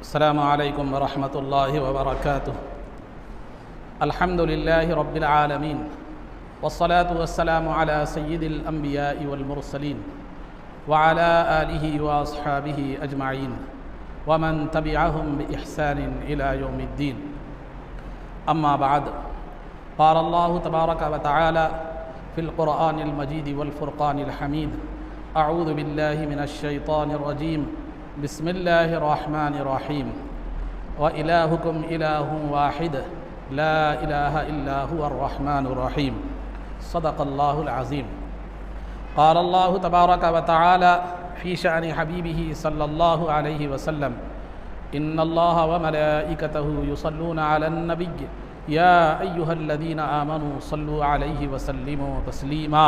अस्सलामु अलैकुम वरहमतुल्लाहि वबरकातुह। अल्हम्दुलिल्लाहि रब्बिल आलमीन वस्सलातु वस्सलामु अला सय्यिदिल अंबियाइ वल मुरसलीन व अला आलिहि व अस्हाबिहि अजमाइन व मन तबिअहुम बि इहसानिन इला यौमिद्दीन। अम्मा बाद, क़ाल अल्लाहु तबारक व तआला फ़िल क़ुरआनिल मजीद वल फ़ुरक़ानिल हमीद। अऊज़ु बिल्लाहि मिनश शैतानिर रजीम। बिस्मिल्लाहिर्रहमानिर्रहीम। व इलाहुकुम इलाहुन वाहिद ला इलाहा इल्ला हुवर रहमानुर रहीम। सदक़ल्लाहुल अज़ीम। क़ाल अल्लाहु तबारक व तआला फ़ी शअनि हबीबिही सल्लल्लाहु अलैहि वसल्लम। इन्नल्लाहा व मलाइकतहु युसल्लूना अलन नबिय्य या अय्युहल्लज़ीना आमनू सल्लु अलैहि व सल्लिमू तस्लीमा।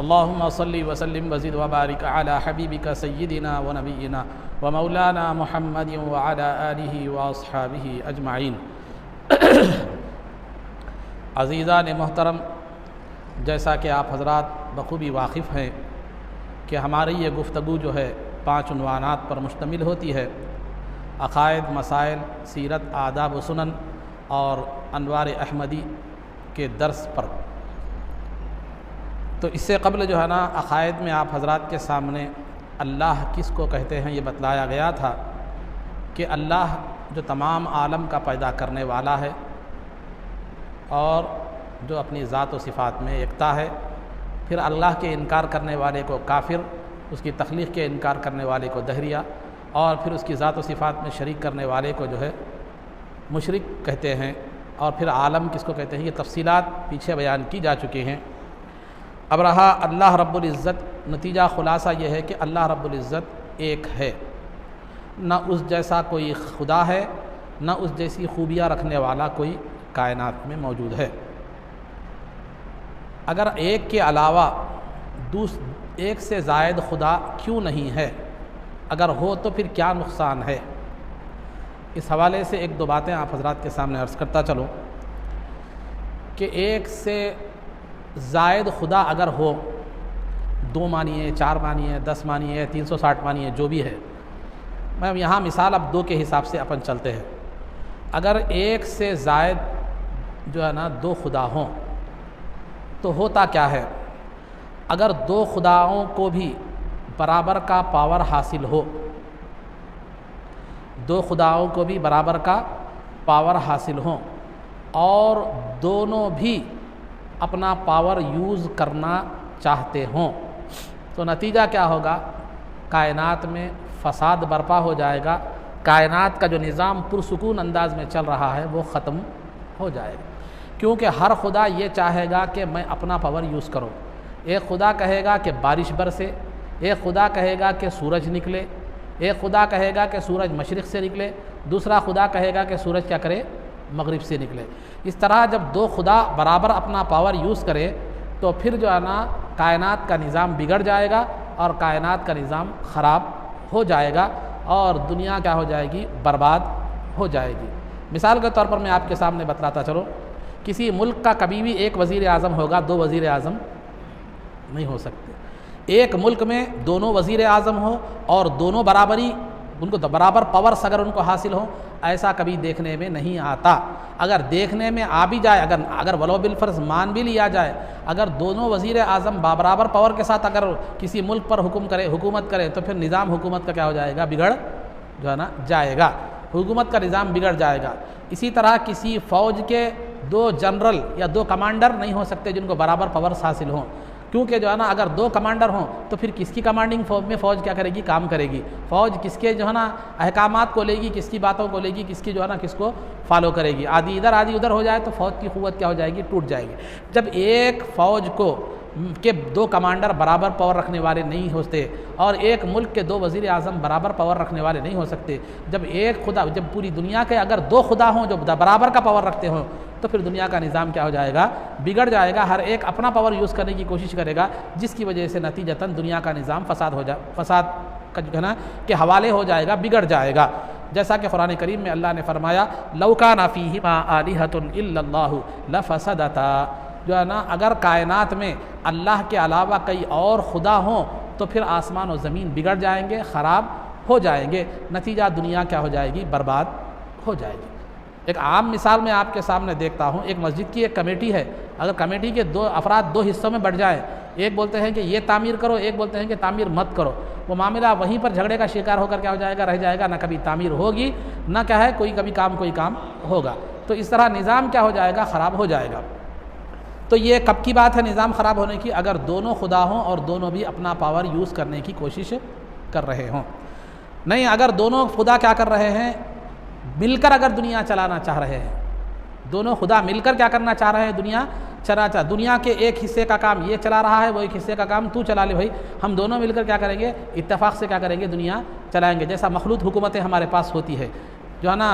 अल्लाहुम्मा सल्लि व सल्लिम व ज़िद व बारिक अला हबीबिका सय्यिदिना व नबिय्यिना व मौलाना मुहम्मदिन व अला आलिहि व अस्हाबिहि अजमाइन। अज़ीज़ान मोहतरम, जैसा कि आप हज़रात बखूबी वाकिफ़ हैं कि हमारी ये गुफ्तगू जो है 5 उन्वानात पर मुश्तमिल होती है: अक़ायद, मसाइल, सीरत, आदाब व सुनन और अनवार अहमदी के दर्स पर। तो इससे कबल जो है ना, अक़ायद में आप हज़रात के सामने अल्लाह किसको कहते हैं ये बतलाया गया था कि अल्लाह जो तमाम आलम का पैदा करने वाला है और जो अपनी ज़ात व सिफ़ात में एकता है। फिर अल्लाह के इनकार करने वाले को काफिर, उसकी तख्लीक़ के इनकार करने वाले को दहरिया, और फिर उसकी ज़ात व सिफ़ात में शरीक करने वाले को जो है मुशरिक कहते हैं। और फिर आलम किसको कहते हैं, ये तफसीलात पीछे बयान की जा चुकी हैं। अब रहा अल्लाह रब्बुल इज़्ज़त। नतीजा ख़ुलासा ये है कि अल्लाह रब्बुल इज़्ज़त एक है, न उस जैसा कोई खुदा है, न उस जैसी खूबियाँ रखने वाला कोई कायनात में मौजूद है। अगर एक के अलावा एक से ज़ायद खुदा क्यों नहीं है, अगर हो तो फिर क्या नुकसान है। इस हवाले से एक दो बातें आप हज़रात के सामने अर्ज़ करता चलो कि एक से ज़ायद खुदा अगर हो, 2 मानिए, 4 मानिए, 10 मानिए, 360 मानिए, जो भी है। मैं यहाँ मिसाल अब 2 के हिसाब से अपन चलते हैं। अगर एक से ज़ायद जो है ना 2 खुदा हों तो होता क्या है, अगर 2 खुदाओं को भी बराबर का पावर हासिल हो, 2 खुदाओं को भी बराबर का पावर हासिल हो और दोनों भी अपना पावर यूज़ करना चाहते हों, तो नतीजा क्या होगा, कायनात में फ़साद बर्पा हो जाएगा। कायनात का जो निज़ाम पुरसुकून अंदाज में चल रहा है वो ख़त्म हो जाएगा। क्योंकि हर खुदा ये चाहेगा कि मैं अपना पावर यूज़ करूं। एक खुदा कहेगा कि बारिश बरसे, एक खुदा कहेगा कि सूरज निकले, एक खुदा कहेगा कि सूरज मशरिक़ से निकले, दूसरा खुदा कहेगा कि सूरज क्या करे, मगरिब से निकले। इस तरह जब 2 खुदा बराबर अपना पावर यूज़ करे तो फिर जो है ना कायनात का निज़ाम बिगड़ जाएगा और कायनात का निज़ाम ख़राब हो जाएगा और दुनिया क्या हो जाएगी, बर्बाद हो जाएगी। मिसाल के तौर पर मैं आपके सामने बतलाता चलो, किसी मुल्क का कभी भी एक वज़ीर आज़म होगा, 2 वज़ीर आज़म नहीं हो सकते। एक मुल्क में दोनों वज़ीर आज़म हो और दोनों बराबरी, उनको बराबर पावर्स अगर उनको हासिल हो, ऐसा कभी देखने में नहीं आता। अगर देखने में आ भी जाए, अगर वलो बिल फ़र्ज़ मान भी लिया जाए, अगर दोनों वज़ीर आज़म बराबर पावर के साथ अगर किसी मुल्क पर हुकूमत करे तो फिर निज़ाम हुकूमत का क्या हो जाएगा, बिगड़ जो है ना जाएगा, हुकूमत का निज़ाम बिगड़ जाएगा। इसी तरह किसी फ़ौज के 2 जनरल या 2 कमांडर नहीं हो सकते जिनको बराबर पावर्स हासिल हों, क्योंकि जो है ना अगर 2 कमांडर हों तो फिर किसकी कमांडिंग में फ़ौज क्या करेगी, काम करेगी। फ़ौज किसके जो है ना अहकामात को लेगी, किसकी बातों को लेगी, किसकी जो है ना किसको फॉलो करेगी। आदि इधर आदि उधर हो जाए तो फ़ौज की क़ुव्वत क्या हो जाएगी, टूट जाएगी। जब एक फ़ौज को के 2 कमांडर बराबर पावर रखने वाले नहीं होते और एक मुल्क के 2 वज़ीर आज़म बराबर पावर रखने वाले नहीं हो सकते, जब पूरी दुनिया के अगर 2 खुदा हों जो बराबर का पावर रखते हों, तो फिर दुनिया का निज़ाम क्या हो जाएगा, बिगड़ जाएगा। हर एक अपना पावर यूज़ करने की कोशिश करेगा, जिसकी वजह से नतीजतन दुनिया का निज़ाम फ़साद का जो है ना के हवाले हो जाएगा, बिगड़ जाएगा। जैसा कि कुरान करीम में अल्लाह ने फरमाया, लौ काना फ़ीहिमा आलिहतुन इल्लल्लाहु लफ़सदता। जो है ना, अगर कायनात में अल्लाह के अलावा कई और खुदा हों तो फिर आसमान और ज़मीन बिगड़ जाएंगे, ख़राब हो जाएंगे, नतीजा दुनिया क्या हो जाएगी, बर्बाद हो जाएगी। एक आम मिसाल मैं आपके सामने देखता हूँ। एक मस्जिद की एक कमेटी है, अगर कमेटी के दो अफराद दो हिस्सों में बढ़ जाएँ, एक बोलते हैं कि ये तामीर करो, एक बोलते हैं कि तामीर मत करो, वो मामला वहीं पर झगड़े का शिकार होकर क्या हो जाएगा, रह जाएगा। ना कभी तामीर होगी, ना क्या है कोई काम होगा। तो इस तरह निज़ाम क्या हो जाएगा, ख़राब हो जाएगा। तो ये कब की बात है निज़ाम ख़राब होने की, अगर दोनों खुदा हों और दोनों भी अपना पावर यूज़ करने की कोशिश कर रहे हों। नहीं, अगर दोनों खुदा क्या कर रहे हैं, मिलकर अगर दुनिया चलाना चाह रहे हैं, दोनों खुदा मिलकर क्या करना चाह रहे हैं, दुनिया के एक हिस्से का काम ये चला रहा है, वो एक हिस्से का काम तू चला ले भाई, हम दोनों मिलकर क्या करेंगे, इत्तेफाक से क्या करेंगे, दुनिया चलाएंगे। जैसा मखलूत हुकूमतें हमारे पास होती है, जो है ना,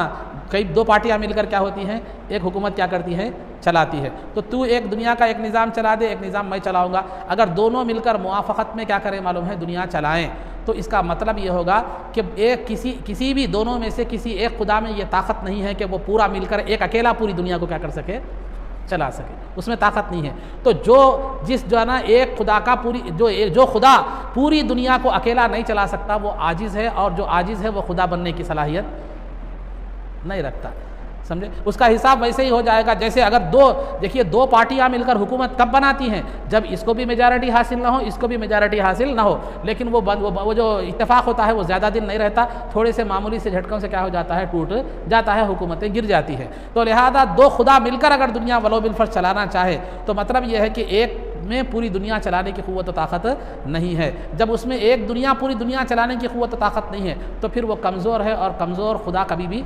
कई दो पार्टियां मिलकर क्या होती हैं, एक हुकूमत क्या करती है, चलाती है। तो तू एक दुनिया का एक निज़ाम चला दे, एक निज़ाम मैं चलाऊँगा। अगर दोनों मिलकर मुआफ़क़त में क्या करें मालूम है, दुनिया चलाएँ, तो इसका मतलब ये होगा कि एक किसी भी दोनों में से किसी एक खुदा में ये ताकत नहीं है कि वो पूरा मिलकर एक अकेला पूरी दुनिया को क्या कर सके, चला सके, उसमें ताकत नहीं है। तो जो है ना, एक खुदा का जो खुदा पूरी दुनिया को अकेला नहीं चला सकता, वो आजिज़ है, और जो आजिज़ है वो खुदा बनने की सलाहियत नहीं रखता। समझे, उसका हिसाब वैसे ही हो जाएगा जैसे अगर दो पार्टियां मिलकर हुकूमत कब बनाती हैं, जब इसको भी मेजॉरिटी हासिल ना हो, इसको भी मेजॉरिटी हासिल ना हो, लेकिन वो जो इत्तेफाक होता है वो ज़्यादा दिन नहीं रहता, थोड़े से मामूली से झटकों से क्या हो जाता है, टूट जाता है, हुकूमतें गिर जाती है। तो लिहाजा दो खुदा मिलकर अगर दुनिया वलो बिलफर्ज चलाना चाहे, तो मतलब यह है कि एक में पूरी दुनिया चलाने की क़ुव्वत और ताकत नहीं है। जब उसमें एक दुनिया पूरी दुनिया चलाने की क़ुव्वत और ताकत नहीं है, तो फिर वो कमज़ोर है, और कमज़ोर खुदा कभी भी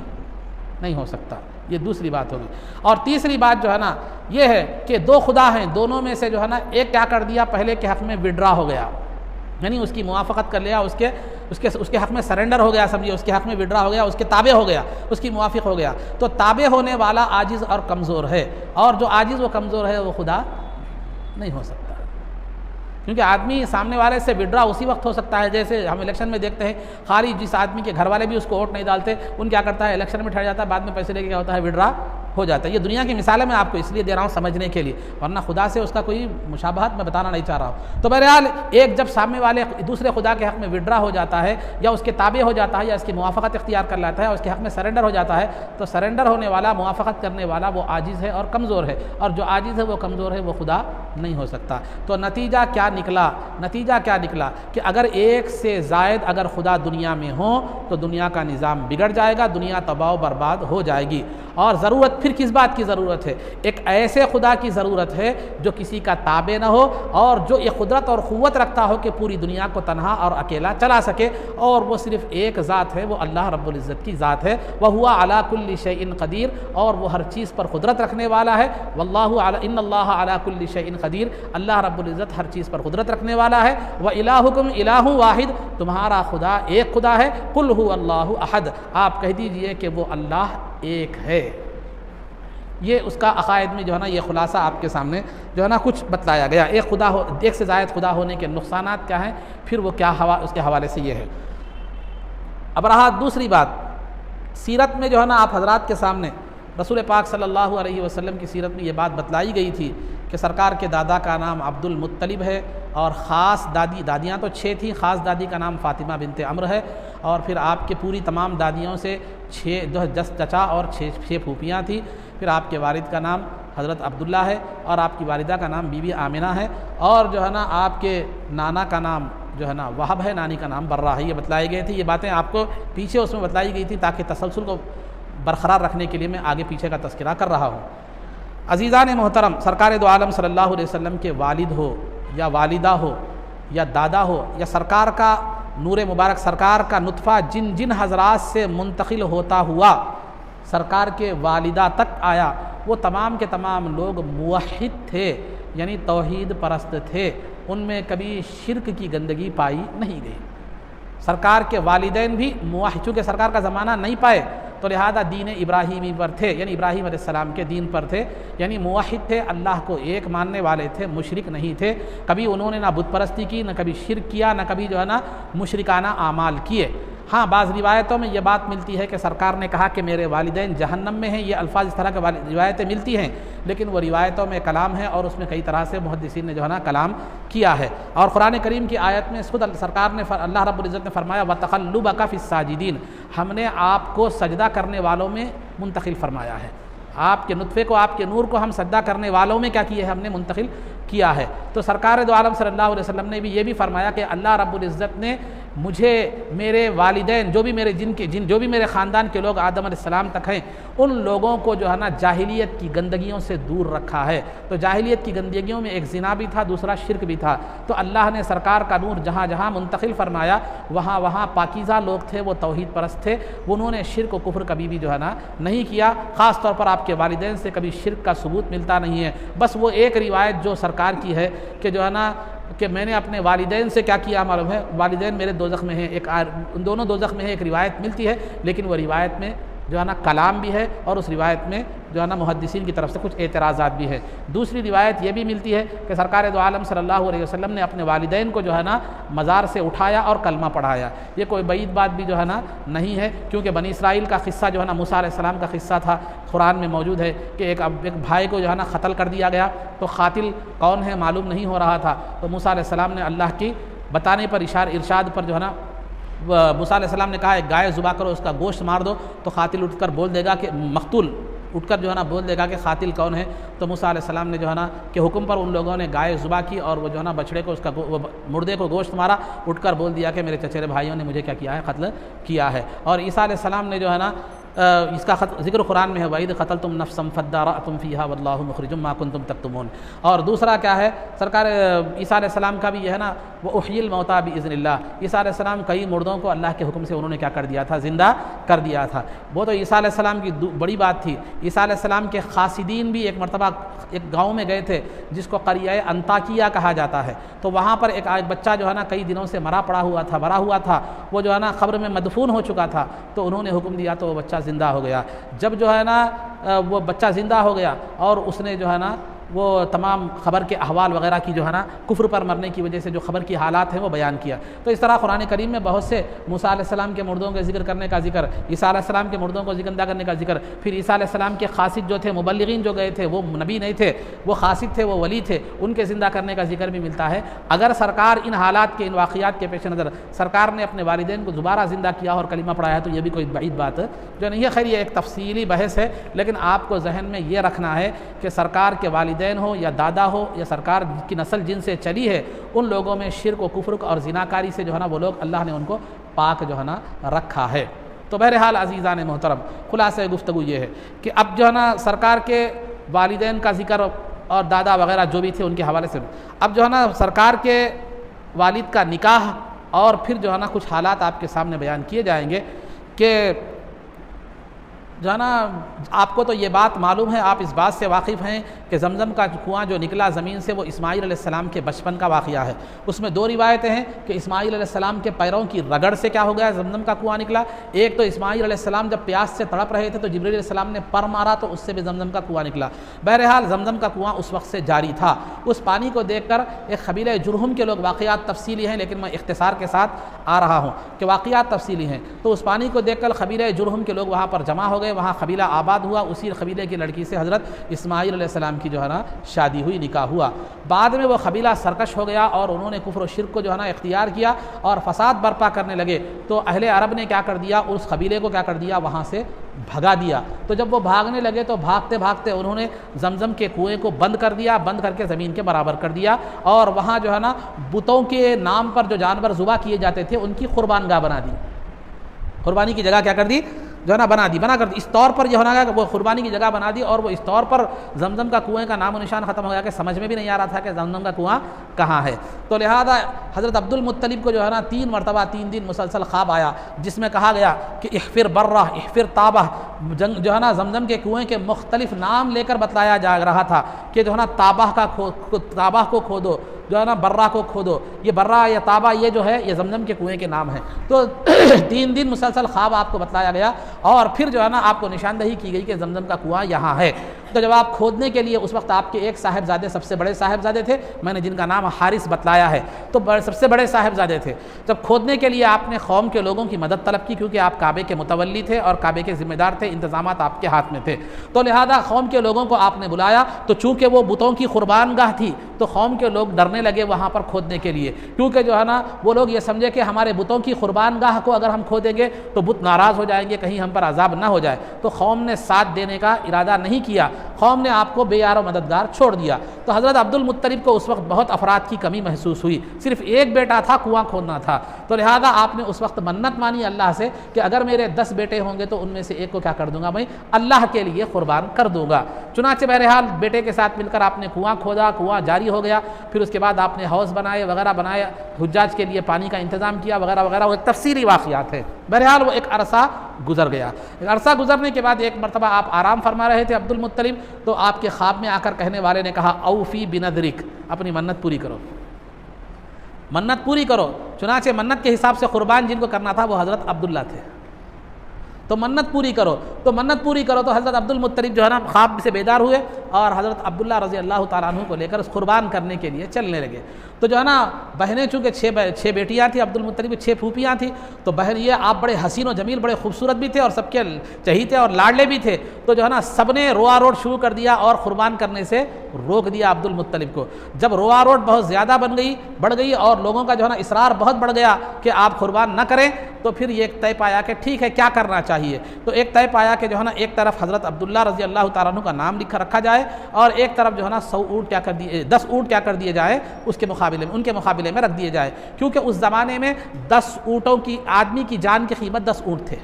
नहीं हो सकता। ये दूसरी बात होगी। और तीसरी बात जो है ना, ये है कि दो खुदा हैं, दोनों में से जो है ना, एक क्या कर दिया, पहले के हक़ में विड्रा हो गया, यानी उसकी मुआफ़क़त कर लिया, उसके हक़ में सरेंडर हो गया, समझिए, उसके हक़ में विड्रा हो गया, उसके ताबे हो गया, उसकी मुआफ़िक हो गया। तो ताबे होने वाला आजिज़ और कमज़ोर है, और जो आजिज़ व कमज़ोर है वो खुदा नहीं हो सकता। क्योंकि आदमी सामने वाले से विड्रा उसी वक्त हो सकता है, जैसे हम इलेक्शन में देखते हैं, खाली जिस आदमी के घर वाले भी उसको वोट नहीं डालते, उन क्या करता है, इलेक्शन में ठहर जाता है, बाद में पैसे लेके क्या होता है, विड्रा हो जाता है। ये दुनिया की मिसालें मैं आपको इसलिए दे रहा हूँ समझने के लिए, वरना खुदा से उसका कोई मुशाबहत मैं बताना नहीं चाह रहा हूँ। तो बहरहाल एक जब सामने वाले दूसरे खुदा के हक़ में विड्रा हो जाता है, या उसके ताबे हो जाता है, या इसकी मुआफ़क़त इख्तियार कर लेता है, और उसके हक़ में सरेंडर हो जाता है, तो सरेंडर होने वाला, मुआफ़क़त करने वाला वो आजिज़ है और कमज़ोर है, और जो आजिज़ है वो कमज़ोर है, वो खुदा नहीं हो सकता। तो नतीजा क्या निकला कि अगर एक से ज़ायद अगर खुदा दुनिया में हो, तो दुनिया का निज़ाम बिगड़ जाएगा, दुनिया तबाह बर्बाद हो जाएगी। और ज़रूरत फिर किस बात की ज़रूरत है, एक ऐसे खुदा की ज़रूरत है जो किसी का ताबे ना हो, और जो ये कुदरत और क़ुव्वत रखता हो कि पूरी दुनिया को तन्हा और अकेला चला सके, और वो सिर्फ़ एक ज़ात है, वो अल्लाह रब्बुल इज़्ज़त की ज़ात है। वह हुआ अला कुल्ली शैइन क़दीर, और वो हर चीज़ पर कुदरत रखने वाला है। वल्लाहु इन्नल्लाह अला कुल्ली शैइन क़दीर, अल्लाह रब्बुल इज़्ज़त हर चीज़ पर कुदरत रखने वाला है। व इलाहुकुम इलाहु वाहिद, तुम्हारा खुदा एक खुदा है। कुल हु अल्लाहु अहद, आप कह दीजिए कि वो अल्लाह एक है। ये उसका अक़ायद में जो है ना, ये खुलासा आपके सामने जो है ना कुछ बतलाया गया। एक से ज़ायद खुदा होने के नुकसानात क्या हैं, फिर वो क्या उसके हवाले से ये है। अब रहा दूसरी बात, सीरत में जो है ना, आप हज़रात के सामने रसूल पाक सल्लल्लाहु अलैहि वसल्लम की सीरत में ये बात बतलाई गई थी कि सरकार के दादा का नाम अब्दुल मुत्तलिब है, और ख़ास दादियाँ तो 6 थीं, ख़ास दादी का नाम फ़ातिमा बिनते अम्र है, और फिर आपके पूरी तमाम दादियों से 10 चचा और 6 फूफियाँ थी। फिर आपके वालिद का नाम हज़रत अब्दुल्ला है, और आपकी वालिदा का नाम बीबी आमिना है, और जो है ना आपके नाना का नाम जो है ना वहब है, नानी का नाम बर्रा है। ये बतलाई गई थी, ये बातें आपको पीछे उसमें बतलाई गई थी, ताकि तसलसल को बरकरार रखने के लिए मैं आगे पीछे का तज़किरा कर रहा हूँ। अज़ीज़ान मोहतरम, सरकार दो आलम सल्लल्लाहु अलैहि वसल्लम के वालिद हो या वालिदा हो या दादा हो, या सरकार का नूर मुबारक, सरकार का नुतफ़ा जिन जिन हज़रात से मुंतकिल होता हुआ सरकार के वालिदा तक आया, वो तमाम के तमाम लोग मुवहिद थे, यानी तौहीद परस्त थे, उनमें कभी शिरक की गंदगी पाई नहीं गई। सरकार के वालिदैन भी मुवहिद, चूँकि सरकार का ज़माना नहीं पाए, तो लिहाजा दीन इब्राहीमी पर थे, यानी इब्राहीम अलैहिस्सलाम के दीन पर थे, यानी मुवहिद थे, अल्लाह को एक मानने वाले थे, मुशरिक नहीं थे। कभी उन्होंने ना बुत परस्ती की, ना कभी शिरक किया, ना कभी जो है ना मुशरिकाना आमाल किए। हाँ, बाज़ रिवायतों में ये बात मिलती है कि सरकार ने कहा कि मेरे वालिदैन जहन्नम में हैं, ये अल्फाज इस तरह के रिवायतें मिलती हैं, लेकिन वो रिवायतों में कलाम है और उसमें कई तरह से मुहद्दिसीन ने जो है ना कलाम किया है। और कुरान करीम की आयत में खुद सरकार ने अल्लाह रब्बुल इज़्ज़त ने फरमाया वतक़ल्लुबका फ़िस्साजिदीन, हमने आपको सजदा करने वालों में मुंतकिल फरमाया है। आपके नुत्फ़े को, आपके नूर को हम सजदा करने वालों में क्या किए है, हमने मुंतकिल किया है। तो सरकार दो आलम सल्लल्लाहु अलैहि वसल्लम ने भी ये भी फरमाया कि अल्लाह रब्बुल इज़्ज़त ने मुझे, मेरे वालिदैन, जो भी मेरे जो भी मेरे ख़ानदान के लोग आदम अलैहिस्सलाम तक हैं, उन लोगों को जो है ना जाहिलियत की गंदगियों से दूर रखा है। तो जाहिलियत की गंदगियों में एक ज़िना भी था, दूसरा शिरक भी था। तो अल्लाह ने सरकार का नूर जहाँ जहाँ मुंतकिल फरमाया, वहाँ वहाँ पाकीज़ा लोग थे, वो तौहीद परस्त थे, उन्होंने शिरक व कुफ्र कभी भी जो है ना नहीं किया। ख़ास तौर पर आपके वालिदैन से कभी शिरक का सबूत मिलता नहीं है। बस वो एक रिवायत जो सरकार की है कि जो है ना कि मैंने अपने वालिदैन से क्या किया मालूम है, वालिदैन मेरे दोज़ख में हैं, उन दोनों दोज़ख में है, एक रिवायत मिलती है, लेकिन वो रिवायत में जो है ना कलाम भी है और उस रिवायत में जो है ना मुहद्दिसीन की तरफ से कुछ एतराज़ात भी है। दूसरी रिवायत ये भी मिलती है कि सरकार दो आलम सल्लल्लाहु अलैहि वसल्लम ने अपने वालिदैन को जो है ना मज़ार से उठाया और कलमा पढ़ाया। ये कोई बईद बात भी जो है ना नहीं है, क्योंकि बनी इसराइल का क़िस्सा जो है ना मूसा अलैहिस्सलाम का क़िस्सा था, कुरान में मौजूद है कि एक भाई को जो है ना क़त्ल कर दिया गया, तो क़ातिल कौन है मालूम नहीं हो रहा था। तो मूसा अलैहिस्सलाम ने अल्लाह की बताने पर, इरशाद पर जो है ना मूसा अलैहिस्सलाम ने कहा एक गाय ज़ुबा करो, उसका गोश्त मार दो, तो क़ातिल उठकर बोल देगा कि मक़तूल उठकर जो है ना बोल देगा कि क़ातिल कौन है। तो मूसा अलैहिस्सलाम ने जो है ना के हुक्म पर उन लोगों ने गाय ज़ुबा की और वो जो है ना बछड़े को, उसका मुर्दे को गोश्त मारा, उठकर बोल दिया कि मेरे चचेरे भाइयों ने मुझे क्या किया है, कत्ल किया है। और ईसा अलैहिस्सलाम ने जो है ना इसका ज़िक्र कुरान में है, वईद क़तलतुम नफ़्सन फ़द्दारअतुम फ़ीहा वल्लाहु मुख़रिजुम मा कुंतुम तक्तुमून। और दूसरा क्या है, सरकार ईसा अलैहिस्सलाम का भी यह है ना वो उह्यिल मौता बिइज़्निल्लाह, ईसा अलैहिस्सलाम कई मुर्दों को अल्लाह के हुक्म से उन्होंने क्या कर दिया था, ज़िंदा कर दिया था। वो तो ईसा अलैहिस्सलाम की बड़ी बात थी। ईसा अलैहिस्सलाम के ख़ासिदीन भी एक मरतबा एक गाँव में गए थे जिसको क़रिया अंताकिया कहा जाता है। तो वहाँ पर एक बच्चा जो है ना कई दिनों से मरा हुआ था, वो जो है ना क़ब्र में मदफून हो चुका था। तो उन्होंने हुक्म दिया तो वो बच्चा ज़िंदा हो गया। जब जो है ना वो बच्चा ज़िंदा हो गया और उसने जो है ना वो तमाम ख़बर के अहवाल वगैरह की जो है ना कुफ्र पर मरने की वजह से जो ख़बर की हालात हैं वो बयान किया। तो इस तरह कुरान करीम में बहुत से मूसा अलैहिस्सलाम के मुर्दों के ज़िक्र करने का ज़िक्र, ईसा अलैहिस्सलाम के मुर्दों को ज़िंदा करने का ज़िक्र, फिर ईसा अलैहिस्सलाम के ख़ासिद जो थे, मुबल्लिगीन जो गए थे, वो नबी नहीं थे, वो ख़ासिद थे, वो वली थे, उनके ज़िंदा करने का ज़िक्र भी मिलता है। अगर सरकार इन हालात के, इन वाक़ियात के पेश नज़र सरकार ने अपने वालिदैन को दोबारा ज़िंदा किया और कलिमा पढ़ाया तो ये भी कोई बईद बात जो नहीं है। खैर ये एक तफसीली बहस है, लेकिन आपको जहन में ये रखना है कि सरकार के वालिदैन हो या दादा हो या सरकार की नस्ल जिनसे चली है, उन लोगों में शिर्क व कुफ्र और ज़िनाकारी से जो है ना वो लोग, अल्लाह ने उनको पाक जो है ना रखा है। तो बहरहाल अज़ीज़ान मोहतरम, खुलासा गुफ्तगू ये है कि अब जो है ना सरकार के वालिदैन का ज़िक्र और दादा वगैरह जो भी थे उनके हवाले से, अब जो है ना सरकार के वालिद का निकाह और फिर जो है ना कुछ हालात आपके सामने बयान किए जाएंगे कि जो है ना आपको तो ये बात मालूम है, आप इस बात से वाकिफ़ हैं कि ज़मज़म का कुआँ जो निकला ज़मीन से वो इस्माईल अलैहिस्सलाम के बचपन का वाक़िया है। उसमें दो रिवायतें हैं कि इस्माईल अलैहिस्सलाम के पैरों की रगड़ से क्या हो गया, ज़मज़म का कुआँ निकला। एक तो इस्माईल अलैहिस्सलाम जब प्यास से तड़प रहे थे तो जिब्रील अलैहिस्सलाम ने पर मारा तो उससे भी ज़मज़म का कुआँ निकला। बहरहाल ज़मज़म का कुआँ उस वक्त से जारी था। उस पानी को देख कर एक क़बीले जुरहुम के लोग, वाक़ियात तफसीली हैं लेकिन मैं इख्तिसार के साथ आ रहा हूँ कि वाक़ियात तफसीली हैं, तो उस पानी को देख कर क़बीले जुरहुम के लोग वहाँ पर जमा हो गए, वहाँ कबीला आबाद हुआ। उसी कबीले की लड़की से हज़रत इस्माईल अलैहिस्सलाम की जो है ना शादी हुई, निकाह हुआ। बाद में वो कबीला सरकश हो गया और उन्होंने कुफ्र और शिर्क को जो है ना इख्तियार किया और फसाद बर्पा करने लगे। तो अहले अरब ने क्या कर दिया, उस कबीले को क्या कर दिया, वहाँ से भगा दिया। तो जब वो भागने लगे तो भागते भागते उन्होंने ज़मज़म के कुएँ को बंद कर दिया, बंद करके ज़मीन के बराबर कर दिया और वहाँ जो है ना बुतों के नाम पर जो जानवर ज़ुबा किए जाते थे उनकी कुर्बानगाह बना दी। कुर्बानी की जगह क्या कर दी, जो है ना बना कर दी। इस तौर पर जो है ना वो कुर्बानी की जगह बना दी और वो इस तौर पर ज़मज़म का कुएँ का नामो निशान ख़त्म हो गया कि समझ में भी नहीं आ रहा था कि ज़मज़म का कुआँ कहाँ है। तो लिहाजा हज़रत अब्दुल मुत्तलिब को जो है ना 3 मरतबा 3 दिन मुसलसल ख्वाब आया जिसमें कहा गया कि इहफिर बर्रा इहफिर ताबह, जो है ना ज़मज़म के कुएँ के मुख्तलिफ नाम लेकर बतलाया जा रहा था कि जो है ना ताबह को खोदो, जो है ना बर्रा को खोदो। ये बर्रा या ताबा ये जो है ये ज़मज़म के कुएँ के नाम है। तो 3 दिन मुसलसल ख्वाब आपको बतलाया गया और फिर जो है ना आपको निशानदही की गई कि ज़मज़म का कुआँ यहाँ है। तो जब आप खोदने के लिए, उस वक्त आपके एक साहिबजादे सबसे बड़े साहिबजादे थे, मैंने जिनका नाम हारिस बतलाया है, तो सबसे बड़े साहिबजादे थे। जब खोदने के लिए आपने कौम के लोगों की मदद तलब की, क्योंकि आप काबे के मुतवल्ली थे और काबे के ज़िम्मेदार थे, इंतज़ामात आपके हाथ में थे, तो लिहाजा कौम के लोगों को आपने बुलाया। तो चूँकि वो बुतों की कुर्बान गाह थी, तो कौम के लोग डरने लगे वहाँ पर खोदने के लिए, क्योंकि जो है ना वो लोग ये समझे कि हमारे बुतों की कुर्बान गाह को अगर हम खोदेंगे तो बुत नाराज़ हो जाएंगे, कहीं हम पर अजाब ना हो जाए। तो कौम ने साथ देने का इरादा नहीं किया, कौम ने आपको बेयार मददगार छोड़ दिया। तो हज़रत अब्दुल मुत्तलिब को उस वक्त बहुत अफराद की कमी महसूस हुई, सिर्फ एक बेटा था, कुआं खोदना था। तो लिहाजा आपने उस वक्त मन्नत मानी अल्लाह से कि अगर मेरे 10 बेटे होंगे तो उनमें से एक को क्या कर दूंगा, मैं अल्लाह के लिए कुर्बान कर दूंगा। चुनाचे बहरहाल बेटे के साथ मिलकर आपने कुआं खोदा, कुआं जारी हो गया। फिर उसके बाद आपने हौज़ बनाए वगैरह बनाए, हुज्जाज के लिए पानी का इंतज़ाम किया वगैरह वगैरह, वो एक तफसीली वाक़ियात है। बहरहाल वो एक अरसा गुजर गया। एक अरसा गुजरने के बाद एक मरतबा आप आराम फरमा रहे थे अब्दुल मुत्तलिब, तो आपके ख्वाब में आकर कहने वाले ने कहा, औफ़ी बिनदरिक, अपनी मन्नत पूरी करो, मन्नत पूरी करो। चुनाचे मन्नत के हिसाब से कुर्बान जिनको करना था वो हज़रत अब्दुल्ला थे, तो मन्नत पूरी करो, तो मन्नत पूरी करो। तो हज़रत अब्दुल मुत्तलिब जो है ना ख्वाब से बेदार हुए और हज़रत अब्दुल्ला रज़ी अल्लाह तआला अन्हु को लेकर उस कुर्बान करने के लिए चलने लगे। तो जो है ना बहनें, चूँकि 6 बेटियाँ थी अब्दुल मुत्तलिब, 6 फूफियाँ थी, तो बहन ये आप बड़े हसीन व जमील, बड़े खूबसूरत भी थे और सबके चहीते और लाडले भी थे। तो जो है ना सब ने रोआ रोड शुरू कर दिया और कुर्बान करने से रोक दिया अब्दुल मुत्तलिब को। जब रोआ रोड बहुत ज़्यादा बढ़ गई और लोगों का जो है ना इसरार बहुत बढ़ गया कि आप कुर्बान न करें, तो फिर ये एक तय पाया कि ठीक है क्या करना चाहिए। तो एक तय पाया कि जो है ना एक तरफ हज़रत अब्दुल्ला रज़ी अल्लाह तआला अन्हु का नाम रखा जाए और एक तरफ जो है ना 100 ऊँट क्या कर दिए, 10 ऊँट क्या कर दिए जाए उसके मुकाबले में, उनके मुकाबले में रख दिए जाए। क्योंकि उस ज़माने में 10 ऊँटों की, आदमी की जान की कीमत 10 ऊँट थे।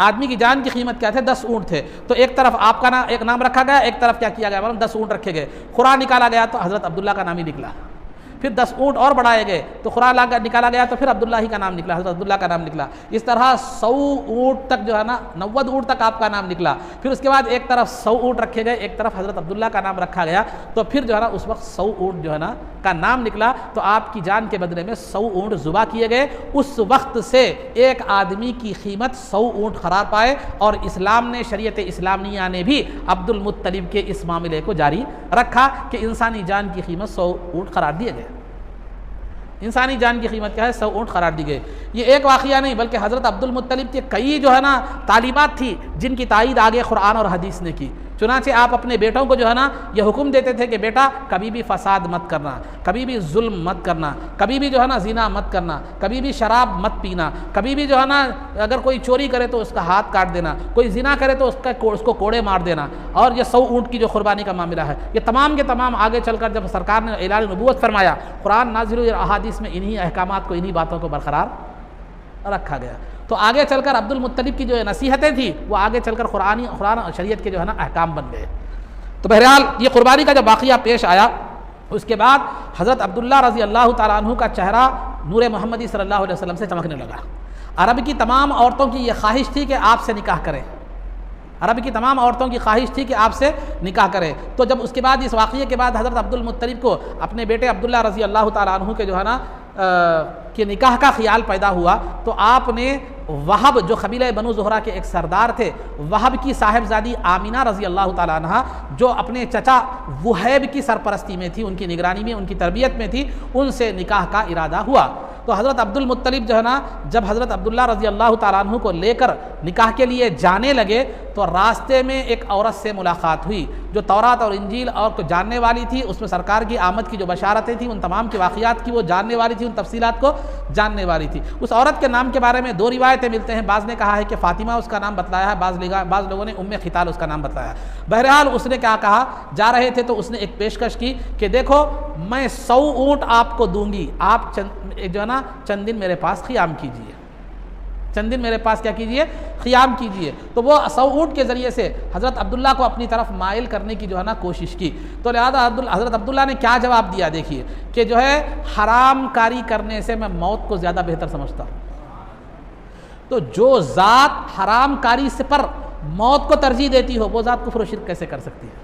आदमी की जान की कीमत क्या थे, 10 ऊँट थे। तो एक तरफ आपका एक नाम रखा गया, एक तरफ क्या किया गया, मतलब 10 ऊँट रखे गए। खुरा निकाला गया तो हज़रत अब्दुल्ला का नाम ही निकला। फिर 10 ऊँट और बढ़ाए गए तो खुरा निकाला गया तो फिर अब्दुल्ला ही का नाम निकला, हज़रत अब्दुल्ला का नाम निकला। इस तरह 100 ऊँट तक जो है ना 90 ऊँट तक आपका नाम निकला। फिर उसके बाद एक तरफ 100 ऊँट रखे गए, एक तरफ हज़रत अब्दुल्ला का नाम रखा गया। तो फिर जो है ना उस वक्त 100 ऊँट जो है ना का नाम निकला। तो आपकी जान के बदले में 100 ऊँट ज़ुबा किए गए। उस वक्त से एक आदमी की कीमत 100 ऊँट करार पाए और इस्लाम ने, शरीयत इस्लामिया ने भी अब्दुल मुत्तलिब के इस मामले को जारी रखा कि इंसानी जान की कीमत 100 ऊँट करार दिए गए। इंसानी जान की कीमत क्या है, 100 ऊँट करार दी गई। ये एक वाक़िया नहीं बल्कि हज़रत अब्दुल मुत्तलिब के कई जो है ना तालीमात थी जिनकी तायीद आगे कुरान और हदीस ने की। चुनाचे आप अपने बेटों को जो है ना ये हुक्म देते थे कि बेटा कभी भी फसाद मत करना, कभी भी जुल्म मत करना, कभी भी जो है ना ज़िना मत करना, कभी भी शराब मत पीना, कभी भी जो है ना अगर कोई चोरी करे तो उसका हाथ काट देना, कोई ज़िना करे तो उसको कोड़े मार देना। और ये 100 ऊँट की जो कुर्बानी का मामला है, ये तमाम के तमाम आगे चलकर जब सरकार ने ऐलान नबूवत फरमाया, कुरान नाज़िल हुए, अहादीस में इन्हीं अहकामात को, इन्हीं बातों को बरकरार रखा गया। तो आगे चलकर अब्दुल मुत्तलिब की जो नसीहतें थी वो आगे चलकर कुरान और शरीयत के जो है ना अहकाम बन गए। तो बहरहाल ये कुर्बानी का जब वाक़िया पेश आया, उसके बाद हज़रत अब्दुल्ला रज़ी अल्लाह तआला अन्हु का चेहरा नूर मोहम्मदी सल्लल्लाहु अलैहि वसल्लम से चमकने लगा। अरब की तमाम औरतों की ये ख्वाहिश थी कि आपसे निकाह करें, अरब की तमाम औरतों की ख्वाहिश थी कि आपसे निकाह करें। तो जब उसके बाद, इस वाक़िए के बाद हज़रत अब्दुल मुत्तलिब को अपने बेटे अब्दुल्ला रज़ी अल्लाह तआला अन्हु के जो है ना कि निकाह का ख्याल पैदा हुआ, तो आपने वहब जो कबीला बनु ज़ुहरा के एक सरदार थे, वहब की साहिबजादी आमिना रज़ी अल्लाह तआला अन्हा जो अपने चचा वहैब की सरपरस्ती में थी, उनकी निगरानी में, उनकी तरबियत में थी, उनसे निकाह का इरादा हुआ। तो हज़रत अब्दुल मुत्तलिब जो है ना जब हज़रत अब्दुल्ला रज़ी अल्लाह तआला अन्हु को लेकर निकाह के लिए जाने लगे तो रास्ते में एक औरत से मुलाकात हुई जो तौरात और इंजील और को जानने वाली थी, उसमें सरकार की आमद की जो बशारतें थी उन तमाम के वाक़ियात की वो जानने वाली थी, उन तफसीलात को जानने वाली थी। उस औरत के नाम के बारे में 2 रिवायतें मिलते हैं। बाज़ ने कहा है कि फ़ातिमा उसका नाम बतलाया है, बाज़ लोगों ने उम्मे खिताल उसका नाम बतलाया। बहरहाल उसने क्या कहा, जा रहे थे तो उसने एक पेशकश की कि देखो मैं 100 ऊँट आपको दूंगी, आप जो है ना चंद दिन मेरे पास क़ियाम कीजिए, चंद दिन मेरे पास क्या कीजिए, क़ियाम कीजिए। तो वो 100 ऊँट के ज़रिए से हज़रत अब्दुल्ला को अपनी तरफ माइल करने की जो है ना कोशिश की। तो लिहाजा हज़रत अब्दुल्ला ने क्या जवाब दिया, देखिए कि जो है हराम कारी करने से मैं मौत को ज़्यादा बेहतर समझता हूँ। तो जो ज़ात हराम कारी से पर मौत को तरजीह देती हो वो ज़ात कुफ्र व शिर्क कैसे कर सकती है।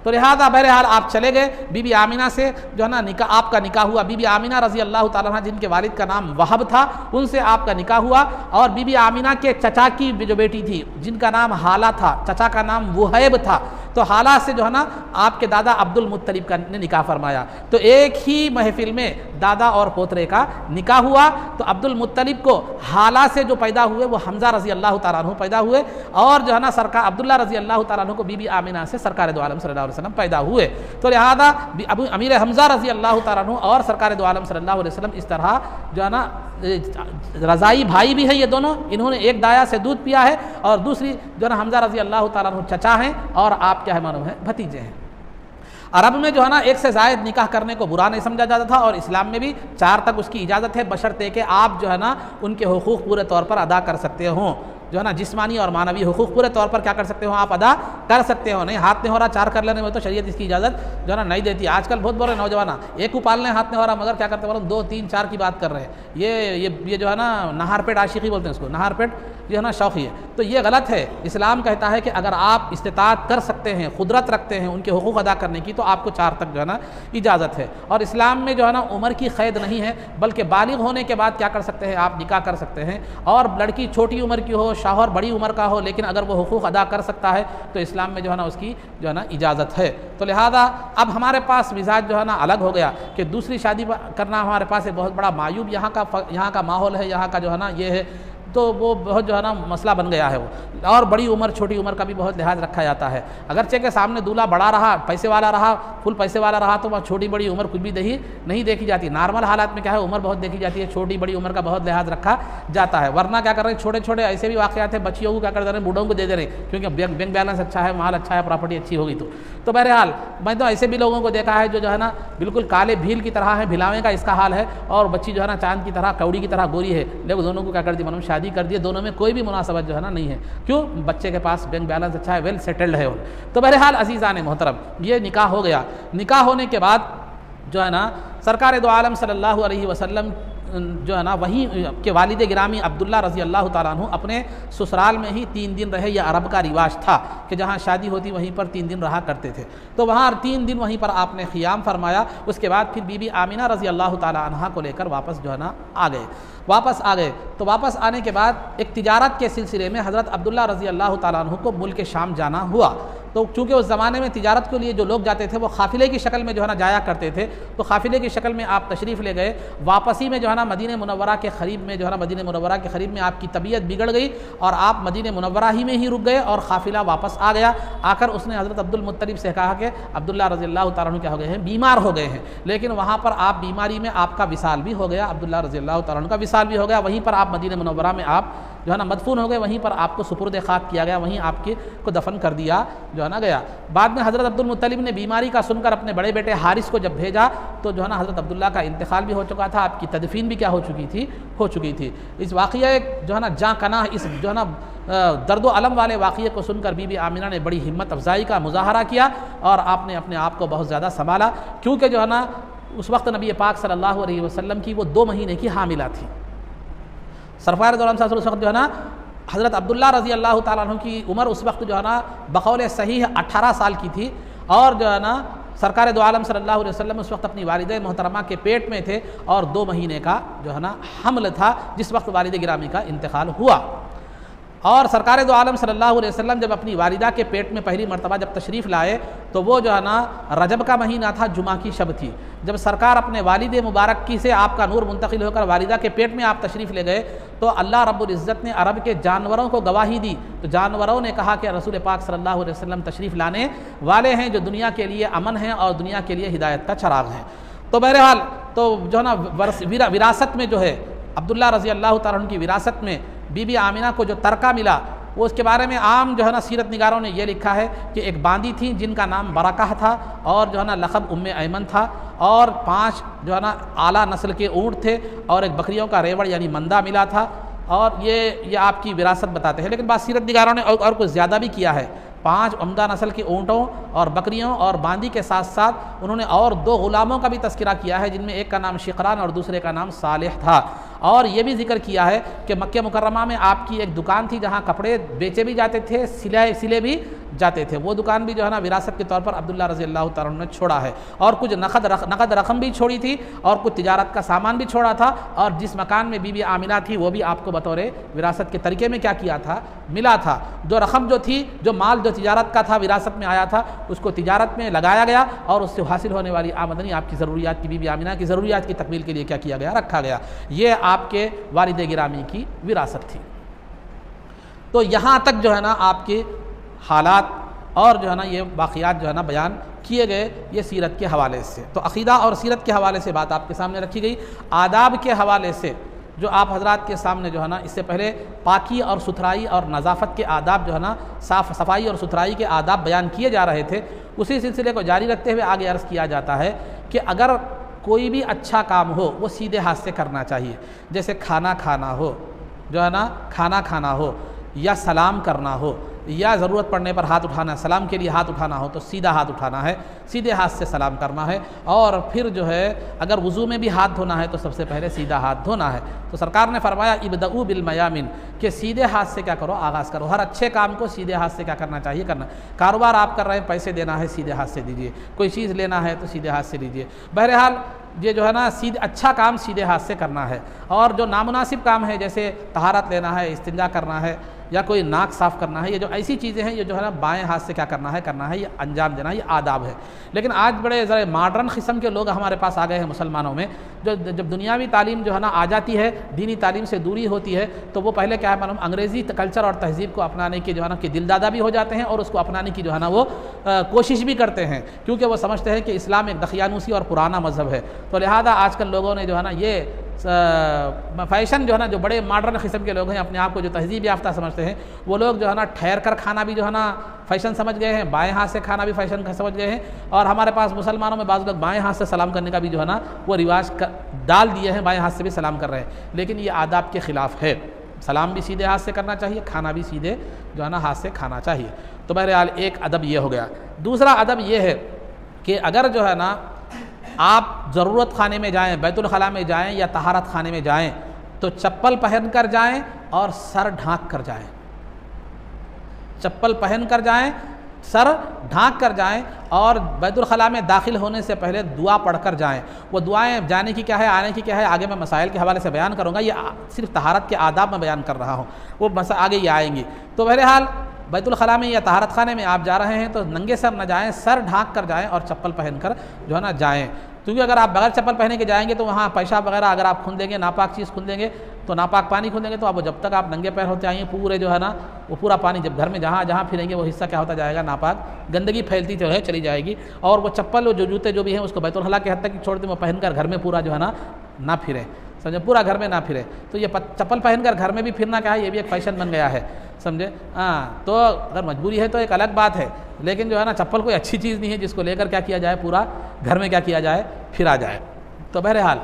तो लिहाजा बहरहाल आप चले गए। बीबी आमिना से जो है ना निकाह, आपका निकाह हुआ। बीबी आमिना रज़ी अल्लाह ताला अन्हा जिनके वालिद का नाम वहब था, उनसे आपका निकाह हुआ। और बीबी आमिना के चचा की जो बेटी थी जिनका नाम हाला था, चचा का नाम वुहैब था, तो हाला से जो है ना आपके दादा अब्दुल मुत्तलिब का ने निकाह फरमाया। तो एक ही महफिल में दादा और पोतरे का निकाह हुआ। तो अब्दुल मुत्तलिब को हाला से जो पैदा हुए वो हमज़ा रज़ी अल्लाह ताला अन्हु पैदा हुए, और जो है ना सरकार अब्दुल्ला रज़ी अल्लाह ताला अन्हु को बीबी आमिना से सरकार दो आलम सल्लल्लाहु अलैहि वसल्लम पैदा हुए। तो लिहाजा अबू अमीर हमज़ा रज़ी अल्लाह ताला अन्हु और सरकार दो आलम सल्लल्लाहु अलैहि वसल्लम इस तरह जो है ना रज़ाई भाई भी है ये दोनों। इन्होंने एक दाया से दूध पिया है, और दूसरी जो है ना हमज़ा रज़ी अल्लाह ताला अन्हु चचा हैं, और आप क्या है मालूम है भतीजे हैं। अरब में जो है ना एक से ज़ायद निकाह करने को बुरा नहीं समझा जाता था, और इस्लाम में भी 4 तक उसकी इजाज़त है, बशर्ते कि आप जो है ना उनके हुकूक़ पूरे तौर पर अदा कर सकते हों। जो है ना जिस्मानी और मानवी हुकूक़ पूरे तौर पर क्या कर सकते हो, आप अदा कर सकते हो। नहीं हाथ नहीं हो रहा 4 कर लेने में तो शरीयत इसकी इजाज़त जो है ना नहीं देती। आजकल बहुत बड़े नौजवान एक उपालने हाथ नहीं हो रहा, मगर क्या करते हैं 2, 3, 4 की बात कर रहे हैं। ये जो है ना नहार पेट आशिकी बोलते हैं उसको, नहार पेट जो है ना शौक़ी है। तो ये गलत है। इस्लाम कहता है कि अगर आप इस्तिताअत कर सकते हैं, कुदरत रखते हैं उनके हुकूक़ अदा करने की, तो आपको 4 तक जो है ना इजाज़त है। और इस्लाम में जो है ना उम्र की क़ैद नहीं है, बल्कि बालिग होने के बाद क्या कर सकते हैं, आप निकाह कर सकते हैं। और लड़की छोटी उम्र की हो, शौहर बड़ी उम्र का हो, लेकिन अगर वो हुकूक़ अदा कर सकता है तो इस्लाम में जो है ना उसकी जो है ना इजाज़त है। तो लिहाजा अब हमारे पास मिजाज जो है ना अलग हो गया कि दूसरी शादी करना हमारे पास एक बहुत बड़ा मायूब यहाँ का माहौल है, यहाँ का जो है ना ये है, तो वो बहुत जो है ना मसला बन गया है वो। और बड़ी उम्र छोटी उम्र का भी बहुत लिहाज रखा जाता है। अगरचे के सामने दूल्हा बड़ा रहा, पैसे वाला रहा, फुल पैसे वाला रहा, तो वह छोटी बड़ी उम्र कुछ भी नहीं देखी जाती। नॉर्मल हालात में क्या है, उम्र बहुत देखी जाती है, छोटी बड़ी उम्र का बहुत लिहाज रखा जाता है। वरना क्या कर रहे हैं, छोटे छोटे ऐसे भी वाक़यात हैं, बच्चियों को क्या कर दे रहे हैं, बूढ़ों को दे रहे हैं, क्योंकि बैंक बैलेंस अच्छा है, माल अच्छा है, प्रॉपर्टी अच्छी होगी। तो बहरहाल मैं तो ऐसे भी लोगों को देखा है जो है ना बिल्कुल काले भील की तरह है, भिलावे का इसका हाल है, और बच्ची जो है ना चांद की तरह, कौड़ी की तरह गोरी है, लेकिन दोनों को क्या कर दिया, मतलब शादी कर दिए, दोनों में कोई भी मुनासबत जो है ना नहीं है। क्यों? बच्चे के पास बैंक बैलेंस अच्छा है, वेल सेटल्ड है। तो बहरहाल अजीज़ान मोहतरम, ये निकाह हो गया। निकाह होने के बाद जो है ना सरकार दो आलम सल्लल्लाहु अलैहि वसल्लम जो है ना वहीं के वालिद गिरामी अब्दुल्ला रज़ी अल्लाह ताला अन्हु अपने ससुराल में ही 3 दिन रहे। यह अरब का रिवाज था कि जहाँ शादी होती वहीं पर 3 दिन रहा करते थे। तो वहाँ 3 दिन वहीं पर आपने क़ियाम फरमाया। उसके बाद फिर बीबी आमिना रज़ी अल्लाह ताला अन्हा को लेकर वापस जो है ना वापस आ गए। तो वापस आने के बाद एक तिजारत के सिलसिले में हज़रत अब्दुल्ला रज़ी अल्लाह ताला अन्हु को मुल्क शाम जाना हुआ। तो चूँकि उस ज़माने में तिजारत के लिए जो लोग जाते थे वो काफ़िले की शक्ल में जो है ना जाया करते थे। तो काफ़िले की शक्ल में आप तशरीफ़ ले गए। वापसी में जो है ना मदीने मुनव्वरा के क़रीब में जो है ना मदीने मुनव्वरा के क़रीब में आपकी तबीयत बिगड़ गई, और आप मदीने मुनव्वरा ही में ही रुक गए, और काफ़िला वापस आ गया। आकर उसने हज़रत अब्दुल मुत्तलिब से कहा कि अब्दुल्ला रज़ी अल्लाह ताला अन्हु क्या हो गए हैं, बीमार हो गए हैं। लेकिन वहाँ पर आप बीमारी में आपका विसाल भी हो गया, अब्दुल्ला रज़ी अल्लाह ताला अन्हु का विसाल भी हो गया। वहीं पर आप मदीने मुनव्वरा में आप जो है ना मदफून हो गए, वहीं पर आपको सुपुर्द खाक किया गया, वहीं आपके को दफन कर दिया जो है ना गया। बाद में हज़रत अब्दुल मुत्तलिब ने बीमारी का सुनकर अपने बड़े बेटे हारिस को जब भेजा, तो जो है ना हज़रत अब्दुल्ला का इंतकाल भी हो चुका था, आपकी तदफीन भी क्या हो चुकी थी। इस वाक़या जो है ना जाँ कना, इस जो है ना दर्द अलम वाले वाक़ये को सुनकर बीबी आमिना ने बड़ी हिम्मत अफजाई का मुजाहरा किया, और आपने अपने आप को बहुत ज़्यादा संभाला। क्योंकि जो है ना उस वक्त नबी पाक सल्लल्लाहु अलैहि वसल्लम की वो 2 महीने की हामिला थी। सरफार दौरान उस वक्त जो है ना हज़रत अब्दुल्ला रज़ी अल्लाह ताला अन्हु की उम्र उस वक्त जो है ना बक़ौल सहीह 18 साल की थी, और जो है ना सरकार दो आलम सल्लल्लाहु अलैहि वसल्लम उस वक्त अपनी वालिद मोहतरमा के पेट में थे, और 2 महीने का जो है ना हमल था जिस वक्त वालिद गिरामी का इंतकाल हुआ। और सरकार दो आलम सल्लल्लाहु अलैहि वसल्लम जब अपनी वालिदा के पेट में पहली मरतबा जब तशरीफ़ लाए, तो वो जो है ना रजब का महीना था, जुमा की शब थी। जब सरकार अपने वालिद मुबारक की से आपका नूर मुंतकिल होकर वालिदा के पेट में आप तशरीफ़ ले गए, तो अल्लाह रब्बुल इज़्ज़त ने अरब के जानवरों को गवाही दी। तो जानवरों ने कहा कि रसूल पाक सल्लल्लाहु अलैहि वसल्लम तशरीफ़ लाने वाले हैं, जो दुनिया के लिए अमन है और दुनिया के लिए हिदायत का चराग है। तो बहरहाल तो जो है ना विरासत में जो है अब्दुल्ला रज़ी अल्लाह ताला अन्हु की विरासत में बीबी आमिना को जो तरका मिला, वो उसके बारे में आम जो है ना सीरत निगारों ने ये लिखा है कि एक बांदी थी जिनका नाम बरकाह था, और जो है ना लक़ब उम्मे ऐमन था, और 5 जो है ना आला नस्ल के ऊँट थे, और एक बकरियों का रेवड़ यानी मंदा मिला था। और ये आपकी विरासत बताते हैं। लेकिन बात सीरत निगारों ने और कुछ ज़्यादा भी किया है। 5 उम्दा नस्ल के ऊँटों और बकरियों और बांदी के साथ साथ उन्होंने और 2 ग़ुलामों का भी तस्करा किया है, जिनमें एक का नाम शिकरान और दूसरे का नाम सालेह था। और ये भी जिक्र किया है कि मक्के मुकर्रमा में आपकी एक दुकान थी जहाँ कपड़े बेचे भी जाते थे, सिले भी जाते थे। वो दुकान भी जो है ना विरासत के तौर पर अब्दुल्ला रज़ी अल्लाह तआला अन्हु ने छोड़ा है, और कुछ नकद रकम भी छोड़ी थी और कुछ तिजारत का सामान भी छोड़ा था, और जिस मकान में बीबी आमिना थी वो भी आपको बतौर विरासत के तरीके में क्या किया था, मिला था। जो रकम जो थी, जो माल जो तिजारत का था, विरासत में आया था, उसको तिजारत में लगाया गया और उससे हासिल होने वाली आमदनी आपकी ज़रूरियात की, बीबी आमिना की ज़रूरियात की तकमील के लिए क्या किया गया, रखा गया। ये आपके वालिद गिरामी की विरासत थी। तो यहाँ तक जो है ना आपके हालात और जो है ना ये वाक़ियात जो है ना बयान किए गए, ये सीरत के हवाले से। तो अक़ीदा और सीरत के हवाले से बात आपके सामने रखी गई। आदाब के हवाले से जो आप हजरात के सामने जो है ना, इससे पहले पाकी और सुथराई और नज़ाफ़त के आदाब जो है ना, साफ़ सफाई और सुथराई के आदाब बयान किए जा रहे थे। उसी सिलसिले को जारी रखते हुए आगे अर्ज़ किया जाता है कि अगर कोई भी अच्छा काम हो वो सीधे हाथ से करना चाहिए। जैसे खाना खाना हो, जो है ना खाना खाना हो, या सलाम करना हो, या ज़रूरत पड़ने पर हाथ उठाना, सलाम के लिए हाथ उठाना हो तो सीधा हाथ उठाना है, सीधे हाथ से सलाम करना है। और फिर जो है अगर वज़ू में भी हाथ धोना है तो सबसे पहले सीधा हाथ धोना है। तो सरकार ने फरमाया इब्दऊ बिल मयामिन, कि सीधे हाथ से क्या करो, आगाज़ करो। हर अच्छे काम को सीधे हाथ से क्या करना चाहिए, करना। कारोबार आप कर रहे हैं, पैसे देना है सीधे हाथ से दीजिए, कोई चीज़ लेना है तो सीधे हाथ से लीजिए। बहरहाल ये जो है ना सीधे अच्छा काम सीधे हाथ से करना है। और जो नामुनासिब काम है, जैसे तहारत लेना है, इस्तिंजा करना है, या कोई नाक साफ़ करना है, ये जो ऐसी चीज़ें हैं ये जो है ना बाएं हाथ से क्या करना है, ये अंजाम देना, ये आदाब है। लेकिन आज बड़े ज़रा मॉडर्न किस्म के लोग हमारे पास आ गए हैं मुसलमानों में, जो जब दुनियावी तालीम जो है ना आ जाती है, दीनी तालीम से दूरी होती है, तो वो पहले क्या है मालूम, अंग्रेज़ी कल्चर और तहज़ीब को अपनाने की जो है ना कि दिलदादा भी हो जाते हैं और उसको अपनाने की जो है ना वो कोशिश भी करते हैं, क्योंकि वो समझते हैं कि इस्लाम एक दखियानूसी और पुराना मज़हब है। तो लिहाजा आजकल लोगों ने जो है ना ये फ़ैशन जो है ना, जो बड़े मॉडर्न किस्म के लोग हैं, अपने आप को जो तहज़ीब याफ्ता समझते हैं, वो लोग जो है ना ठहर कर खाना भी जो है ना फ़ैशन समझ गए हैं, बाएं हाथ से खाना भी फ़ैशन समझ गए हैं। और हमारे पास मुसलमानों में बाज़ लोग बाएं हाथ से सलाम करने का भी जो है ना वो रिवाज डाल दिए हैं, बाएं हाथ से भी सलाम कर रहे हैं। लेकिन ये आदाब के ख़िलाफ़ है। सलाम भी सीधे हाथ से करना चाहिए, खाना भी सीधे जो है ना हाथ से खाना चाहिए। तो बहरहाल एक अदब ये हो गया। दूसरा अदब ये है कि अगर जो है ना आप ज़रूरत खाने में जाएँ, बैतुल खला में जाएँ या तहारत खाने में जाएँ, तो चप्पल पहन कर जाएँ और सर ढाँक कर जाएँ। चप्पल पहन कर जाएँ, सर ढाँक कर जाएँ, और बैतुल खला में दाखिल होने से पहले दुआ पढ़ कर जाएँ। वो दुआएं जाने की क्या है, आने की क्या है, आगे मैं मसाइल के हवाले से बयान करूँगा। ये सिर्फ तहारत के आदाब में बयान कर रहा हूँ, वो आगे ये आएंगी। तो बहरहाल बैतुल खला में या तहारत खाने में आप जा रहे हैं तो नंगे सर न जाएँ, सर ढाँक कर जाएँ और चप्पल पहन कर जो है ना जाएँ। क्योंकि अगर आप बगैर चप्पल पहने के जाएंगे तो वहाँ पेशाब वगैरह अगर आप खून देंगे, नापाक चीज़ खून देंगे, तो नापाक पानी खून देंगे, तो आप जब तक आप नंगे पैर होते आएंगे पूरे जो है ना वो पूरा पानी जब घर में जहाँ जहाँ फिरेंगे वो हिस्सा क्या होता जाएगा, नापाक गंदगी फैलती जो है चली जाएगी। और वो चप्पल जो जूते जो भी हैं उसको बैतुल खला के हद तक छोड़ दें, वो पहनकर घर में पूरा जो है ना फिरें, समझे, पूरा घर में ना फिरे। तो ये चप्पल पहनकर घर में भी फिरना क्या है, ये भी एक फैशन बन गया है, समझे। हाँ, तो अगर मजबूरी है तो एक अलग बात है, लेकिन जो है ना चप्पल कोई अच्छी चीज़ नहीं है जिसको लेकर क्या किया जाए, पूरा घर में क्या किया जाए, फिरा जाए। तो बहरहाल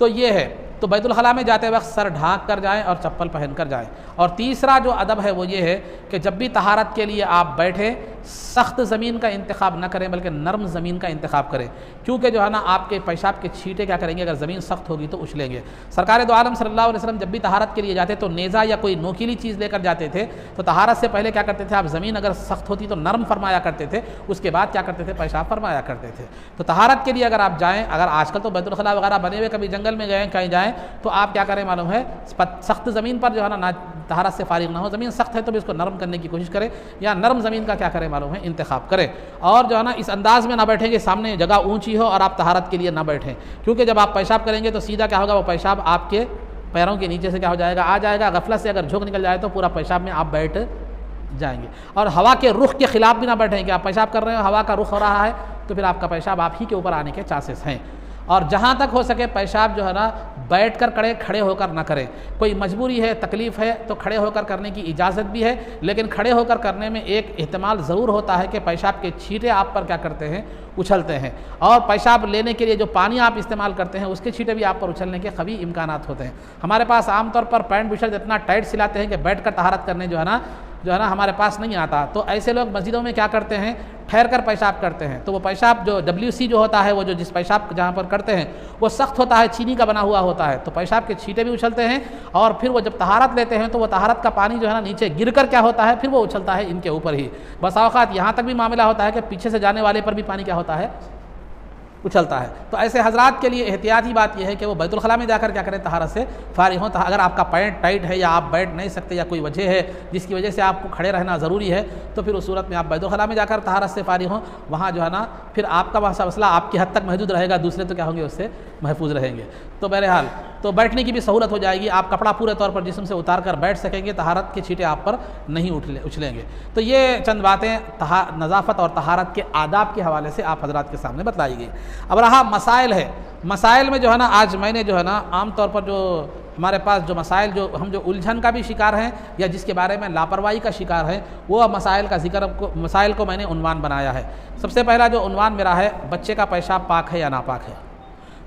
तो ये है, तो बैतुल खला में जाते वक्त सर ढाँक कर जाएं और चप्पल पहन कर जाएं। और तीसरा जो अदब है वो ये है कि जब भी तहारत के लिए आप बैठें, सख्त ज़मीन का इंतखाब न करें बल्कि नरम ज़मीन का इंतखाब करें, क्योंकि जो है ना आपके पेशाब के छींटे क्या करेंगे, अगर ज़मीन सख्त होगी तो उछलेंगे। सरकार दो आलम सल्लल्लाहु अलैहि वसल्लम जब भी तहारत के लिए जाते तो नेज़ा या कोई नोकीली चीज़ लेकर जाते थे। तो तहारत से पहले क्या करते थे, आप ज़मीन अगर सख्त होती तो नरम फरमाया करते थे, उसके बाद क्या करते थे, पेशाब फरमाया करते थे। तो तहारत के लिए अगर आप जाएँ, अगर आजकल तो बैतुल खला वगैरह बने हुए, कभी जंगल में गए कहीं जाएँ तो आप क्या करें मालूम है, सख्त ज़मीन पर जो है ना तहारत से फारिग ना हो, ज़मीन सख्त है तो भी इसको नरम करने की कोशिश करें, या नरम ज़मीन का क्या करें मालूम है, इंतखाब करें। और जो है ना इस अंदाज़ में ना बैठेंगे सामने जगह ऊंची हो और आप तहारत के लिए ना बैठें, क्योंकि जब आप पेशाब करेंगे तो सीधा क्या होगा, वो पेशाब आपके पैरों के नीचे से क्या हो जाएगा, आ जाएगा। गफलत से अगर झोंक निकल जाए तो पूरा पेशाब में आप बैठ जाएंगे। और हवा के रुख के खिलाफ भी ना बैठेंगे, आप पेशाब कर रहे हो, हवा का रुख हो रहा है तो फिर आपका पेशाब आप ही के ऊपर आने के चांसेस हैं। और जहाँ तक हो सके पेशाब जो है ना बैठ कर करें, खड़े होकर ना करें। कोई मजबूरी है, तकलीफ़ है तो खड़े होकर करने की इजाज़त भी है, लेकिन खड़े होकर करने में एक एहतमाल ज़रूर होता है कि पेशाब के छींटे आप पर क्या करते हैं, उछलते हैं। और पेशाब लेने के लिए जो पानी आप इस्तेमाल करते हैं उसके छींटे भी आप पर उछलने के कभी इम्कानात होते हैं। हमारे पास आमतौर पर पैंट बुशर्ट इतना टाइट सिलाते हैं कि बैठ कर तहारत करने जो है ना हमारे पास नहीं आता। तो ऐसे लोग मस्जिदों में क्या करते हैं, ठहर कर पेशाब करते हैं तो वो पेशाब जो WC जो होता है, वो जो जिस पेशाब जहाँ पर करते हैं वो सख्त होता है, चीनी का बना हुआ होता है, तो पेशाब के छींटे भी उछलते हैं। और फिर वो जब तहारत लेते हैं तो वो तहारत का पानी जो है ना नीचे गिर कर क्या होता है, फिर वो उछलता है इनके ऊपर ही। बस औक़ात यहाँ तक भी मामला होता है कि पीछे से जाने वाले पर भी पानी क्या होता है, उछलता है। तो ऐसे हजरात के लिए एहतियाती बात यह है कि वो बैतुल खला में जाकर क्या करें, तहारत से फारिग हों। अगर आपका पैंट टाइट है या आप बैठ नहीं सकते या कोई वजह है जिसकी वजह से आपको खड़े रहना ज़रूरी है, तो फिर उस सूरत में आप बैतुल खला में जाकर तहारत से फारिग हों। वहाँ जो है ना फिर आपका वहाँ मसला आपकी हद तक महदूद रहेगा, दूसरे तो क्या होंगे, उससे महफूज रहेंगे। तो बहरहाल तो बैठने की भी सहूलत हो जाएगी, आप कपड़ा पूरे तौर पर जिस्म से उतार कर बैठ सकेंगे, तहारत के छींटे आप पर नहीं उछलेंगे। तो ये चंद बातें नज़ाफ़त और तहारत के आदाब के हवाले से आप हजरात के सामने बताई गई। अब रहा मसाइल है, मसाइल में जो है ना आज मैंने जो है ना आम तौर पर जो हमारे पास जो मसाइल जो हम जो उलझन का भी शिकार हैं या जिसके बारे में लापरवाही का शिकार है, वो मसाइल का जिक्र मसाइल को मैंने उन्वान बनाया है। सबसे पहला जो उन्वान मेरा है, बच्चे का पेशाब पाक है या नापाक है।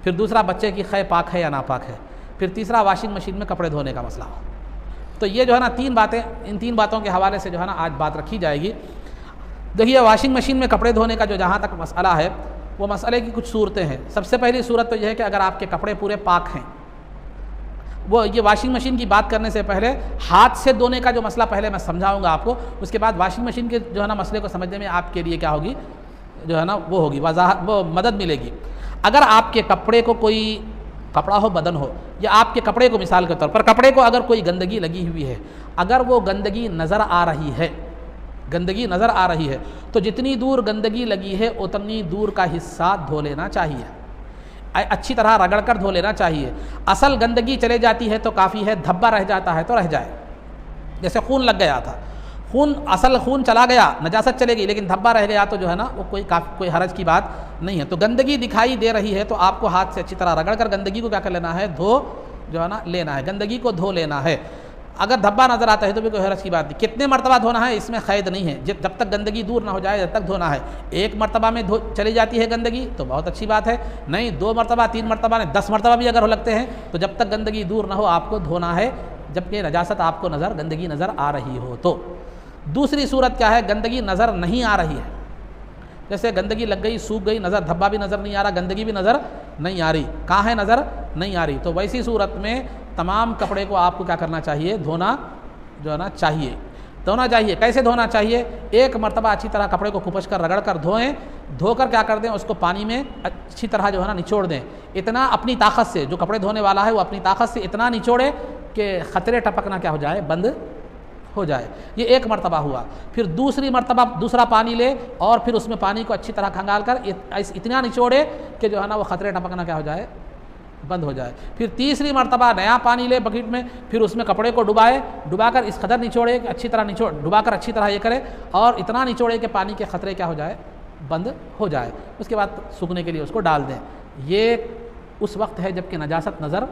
फिर दूसरा, बच्चे की ख़ै पाक है या नापाक है। फिर तीसरा, वॉशिंग मशीन में कपड़े धोने का मसला। तो ये जो है ना तीन बातें, इन तीन बातों के हवाले से जो है ना आज बात रखी जाएगी। देखिए, वॉशिंग मशीन में कपड़े धोने का जो जहाँ तक मसला है, वो मसले की कुछ सूरतें हैं। सबसे पहली सूरत तो यह है कि अगर आपके कपड़े पूरे पाक हैं, वो ये वॉशिंग मशीन की बात करने से पहले हाथ से धोने का जो मसला पहले मैं समझाऊंगा आपको, उसके बाद वॉशिंग मशीन के जो है ना मसले को समझने में आपके लिए क्या होगी, जो है ना वो होगी वजाहत, वो मदद मिलेगी। अगर आपके कपड़े को कोई कपड़ा हो, बदन हो, या आपके कपड़े को मिसाल के तौर पर कपड़े को अगर कोई गंदगी लगी हुई है, अगर वो गंदगी नज़र आ रही है, गंदगी नज़र आ रही है, तो जितनी दूर गंदगी लगी है उतनी दूर का हिस्सा धो लेना चाहिए, अच्छी तरह रगड़ कर धो लेना चाहिए। असल गंदगी चले जाती है तो काफ़ी है, धब्बा रह जाता है तो रह जाए। जैसे खून लग गया था, खून असल खून चला गया, नजासत चलेगी, लेकिन धब्बा रह गया तो जो है ना वो कोई हरज की बात नहीं है। तो गंदगी दिखाई दे रही है तो आपको हाथ से अच्छी तरह रगड़ कर गंदगी को क्या कर लेना है, जो है ना लेना है, गंदगी को धो लेना है। अगर धब्बा नज़र आता है तो भी कोई हरज की बात नहीं। कितने मरतबा धोना है इसमें क़ैद नहीं है, जब तक गंदगी दूर ना हो जाए जब तक धोना है। एक मरतबा में चली जाती है गंदगी तो बहुत अच्छी बात है, नहीं 2 मरतबा 3 मरतबा नहीं 10 मरतबा भी अगर हो लगते हैं तो जब तक गंदगी दूर ना हो आपको धोना है, जबकि नजासत आपको गंदगी नज़र आ रही हो। तो दूसरी सूरत क्या है, गंदगी नज़र नहीं आ रही है, जैसे गंदगी लग गई, सूख गई, नज़र धब्बा भी नज़र नहीं आ रहा, गंदगी भी नज़र नहीं आ रही, कहाँ है, नज़र नहीं आ रही। तो वैसी सूरत में तमाम कपड़े को आपको क्या करना चाहिए, धोना जो है ना चाहिए। कैसे धोना चाहिए, एक मरतबा अच्छी तरह कपड़े को खुपच कर रगड़ कर धोएं, धोकर क्या कर दें, उसको पानी में अच्छी तरह जो है ना निचोड़ दें। इतना अपनी ताकत से, जो कपड़े धोने वाला है वो अपनी ताकत से इतना निचोड़े कि ख़तरे टपकना क्या हो जाए, बंद हो जाए। ये एक मरतबा हुआ। फिर दूसरी मरतबा दूसरा पानी ले और फिर उसमें पानी को अच्छी तरह खंगाल कर इतना निचोड़े कि जो है ना वो ख़तरे टपकना क्या हो जाए, बंद हो जाए। फिर तीसरी मरतबा नया पानी ले बकेट में, फिर उसमें कपड़े को डुबाकर इस कदर निचोड़े कि अच्छी तरह डुबाकर अच्छी तरह ये करे और इतना निचोड़े कि पानी के ख़तरे क्या हो जाए, बंद हो जाए। उसके बाद सूखने के लिए उसको डाल दें। ये उस वक्त है जबकि नजासत नज़र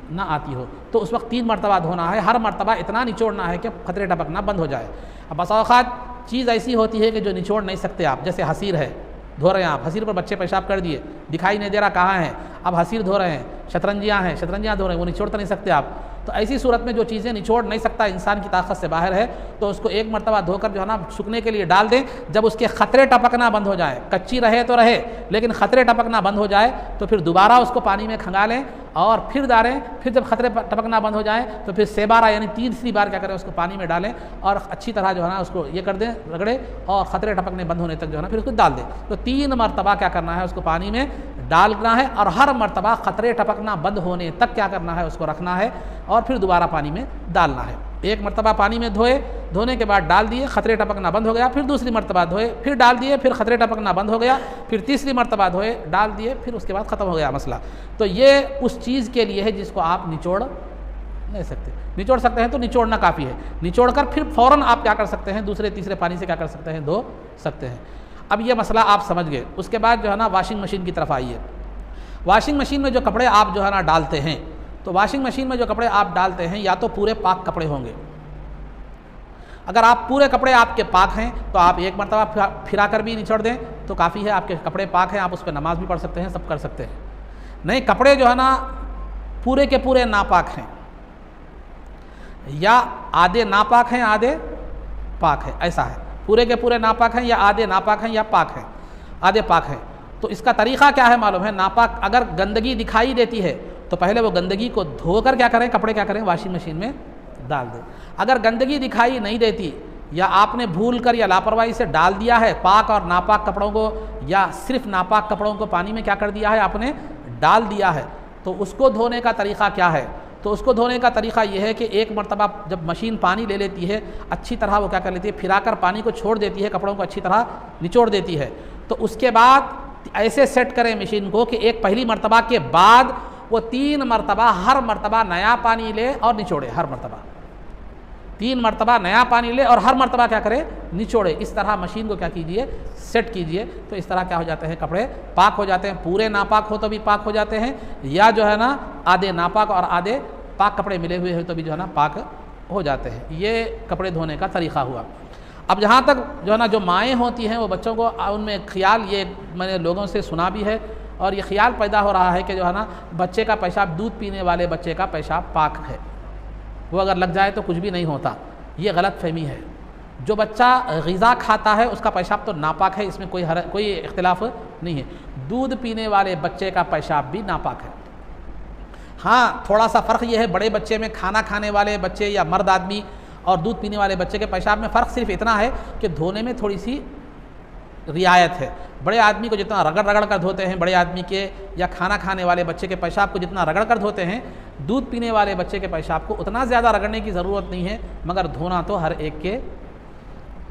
ना आती हो, तो उस वक्त 3 मरतबा धोना है, हर मरतबा इतना निचोड़ना है कि ख़तरे टपकना बंद हो जाए। अब बसा औक़ात चीज़ ऐसी होती है कि जो निचोड़ नहीं सकते आप, जैसे हसीर है, धो रहे हैं आप, हसीर पर बच्चे पेशाब कर दिए, दिखाई नहीं दे रहा कहाँ है, अब हसीर धो रहे हैं, शतरंजियाँ धो रहे हैं, वो निचोड़ तो नहीं सकते आप। तो ऐसी सूरत में जो चीज़ें निचोड़ नहीं सकता, इंसान की ताकत से बाहर है, तो उसको एक मरतबा धोकर जो है ना सूखने के लिए डाल दें। जब उसके ख़तरे टपकना बंद हो जाए, कच्ची रहे तो रहे लेकिन ख़तरे टपकना बंद हो जाए, तो फिर दोबारा उसको पानी में खंगालें और फिर डालें। फिर जब ख़तरे टपकना बंद हो जाए तो फिर सेबारा यानी तीसरी बार क्या करें, उसको पानी में डालें और अच्छी तरह जो है ना उसको ये कर दें, रगड़े और ख़तरे टपकने बंद होने तक जो है ना फिर उसको डाल दें। तो 3 मरतबा क्या करना है, उसको पानी में डालना है और हर मरतबा ख़तरे टपकना बंद होने तक क्या करना है, उसको रखना है और फिर दोबारा पानी में डालना है। एक मरतबा पानी में धोने के बाद डाल दिए, ख़तरे टपकना बंद हो गया, फिर दूसरी मरतबा धोए, फिर डाल दिए, फिर ख़तरे टपकना बंद हो गया, फिर तीसरी मरतबा धोए, डाल दिए, फिर उसके बाद ख़त्म हो गया मसला। तो ये उस चीज़ के लिए है जिसको आप निचोड़ नहीं सकते। निचोड़ सकते हैं तो निचोड़ना काफ़ी है, निचोड़ कर फिर फ़ौरन आप क्या कर सकते हैं, दूसरे तीसरे पानी से क्या कर सकते हैं, धो सकते हैं। अब ये मसला आप समझ गए। उसके बाद जो है ना वॉशिंग मशीन की तरफ आइए। वॉशिंग मशीन में जो कपड़े आप जो है ना डालते हैं, तो वॉशिंग मशीन में जो कपड़े आप डालते हैं या तो पूरे पाक कपड़े होंगे। अगर आप पूरे कपड़े आपके पाक हैं तो आप एक मरतबा फिरा कर भी निचोड़ दें तो काफ़ी है, आपके कपड़े पाक हैं, आप उस पर नमाज भी पढ़ सकते हैं, सब कर सकते हैं। नहीं, कपड़े जो है ना पूरे के पूरे नापाक हैं या आधे नापाक हैं आधे पाक है, ऐसा है, पूरे के पूरे नापाक हैं या आधे नापाक हैं या पाक हैं, आधे पाक हैं। तो इसका तरीक़ा क्या है मालूम है? नापाक अगर गंदगी दिखाई देती है तो पहले वो गंदगी को धोकर क्या करें, कपड़े क्या करें, वॉशिंग मशीन में डाल दें। अगर गंदगी दिखाई नहीं देती या आपने भूल कर या लापरवाही से डाल दिया है पाक और नापाक कपड़ों को, या सिर्फ नापाक कपड़ों को पानी में क्या कर दिया है आपने, डाल दिया है, तो उसको धोने का तरीक़ा क्या है? तो उसको धोने का तरीक़ा यह है कि एक मरतबा जब मशीन पानी ले लेती है अच्छी तरह वो क्या कर लेती है, फिराकर पानी को छोड़ देती है, कपड़ों को अच्छी तरह निचोड़ देती है। तो उसके बाद ऐसे सेट करें मशीन को कि एक पहली मरतबा के बाद वो 3 मरतबा हर मरतबा नया पानी ले और निचोड़े, हर मरतबा 3 मरतबा नया पानी ले और हर मरतबा क्या करे, निचोड़े। इस तरह मशीन को क्या कीजिए, सेट कीजिए। तो इस तरह क्या हो जाते हैं, कपड़े पाक हो जाते हैं। पूरे नापाक हो तो भी पाक हो जाते हैं, या जो है ना आधे नापाक और आधे पाक कपड़े मिले हुए हैं तो भी जो है ना पाक हो जाते हैं। ये कपड़े धोने का तरीक़ा हुआ। अब जहाँ तक जो है ना जो माएँ होती हैं वो बच्चों को उनमें ख्याल, ये मैंने लोगों से सुना भी है और ये ख्याल पैदा हो रहा है कि जो है ना बच्चे का पेशाब, दूध पीने वाले बच्चे का पेशाब पाक है, वो अगर लग जाए तो कुछ भी नहीं होता। ये गलत फहमी है। जो बच्चा ग़िज़ा खाता है उसका पेशाब तो नापाक है, इसमें कोई इख्तिलाफ़ नहीं है। दूध पीने वाले बच्चे का पेशाब भी नापाक है। हाँ, थोड़ा सा फ़र्क ये है, बड़े बच्चे में, खाना खाने वाले बच्चे या मर्द आदमी और दूध पीने वाले बच्चे के पेशाब में फ़र्क सिर्फ इतना है कि धोने में थोड़ी सी रियायत है। बड़े आदमी को जितना रगड़ रगड़ कर धोते हैं बड़े आदमी के, या खाना खाने वाले बच्चे के पेशाब को जितना रगड़ कर धोते हैं, दूध पीने वाले बच्चे के पेशाब को उतना ज़्यादा रगड़ने की ज़रूरत नहीं है, मगर धोना तो हर एक के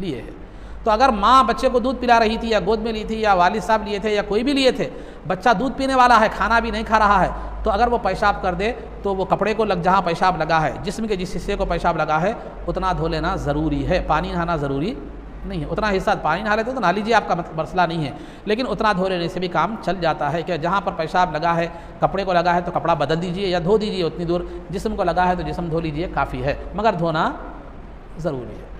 लिए है। तो अगर माँ बच्चे को दूध पिला रही थी या गोद में ली थी या वालिद साहब लिए थे या कोई भी लिए थे, बच्चा दूध पीने वाला है, खाना भी नहीं खा रहा है, तो अगर वो पेशाब कर दे तो वो कपड़े को जहाँ पेशाब लगा है, जिस्म के जिस हिस्से को पेशाब लगा है उतना धो लेना ज़रूरी है। पानी नहाना ज़रूरी नहीं है। उतना हिस्सा पानी नहा लेते तो नहा लीजिए, आपका मसला नहीं है, लेकिन उतना धो लेने से भी काम चल जाता है कि जहाँ पर पेशाब लगा है, कपड़े को लगा है तो कपड़ा बदल दीजिए या धो दीजिए उतनी दूर, जिस्म को लगा है तो जिस्म धो लीजिए, काफ़ी है, मगर धोना ज़रूरी है।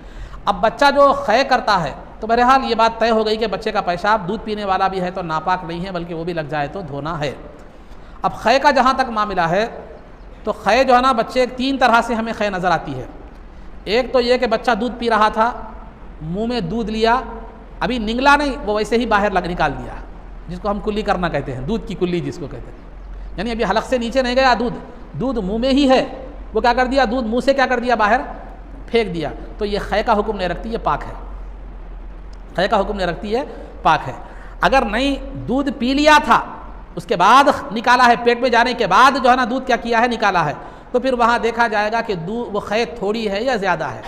अब बच्चा जो ख़य करता है तो बहरहाल ये बात तय हो गई कि बच्चे का पेशाब दूध पीने वाला भी है तो नापाक नहीं है, बल्कि वो भी लग जाए तो धोना है। अब ख़य का जहाँ तक मामला है तो ख़य जो है ना बच्चे 3 तरह से हमें ख़य नज़र आती है। एक तो ये कि बच्चा दूध पी रहा था, मुंह में दूध लिया, अभी निगला नहीं, वो वैसे ही बाहर निकाल दिया, जिसको हम कुल्ली करना कहते हैं, दूध की कुल्ली जिसको कहते हैं, यानी अभी हलक से नीचे नहीं गया दूध मुंह में ही है, वो क्या कर दिया, दूध मुंह से क्या कर दिया, बाहर फेंक दिया। तो ये ख़य का हुक्म नहीं रखती, ये पाक है। ख़य का हुक्म नहीं रखती है, पाक है। अगर नहीं दूध पी लिया था उसके बाद निकाला है, पेट में जाने के बाद जो है ना दूध क्या किया है, निकाला है, तो फिर वहाँ देखा जाएगा कि वो ख़य थोड़ी है या ज़्यादा है।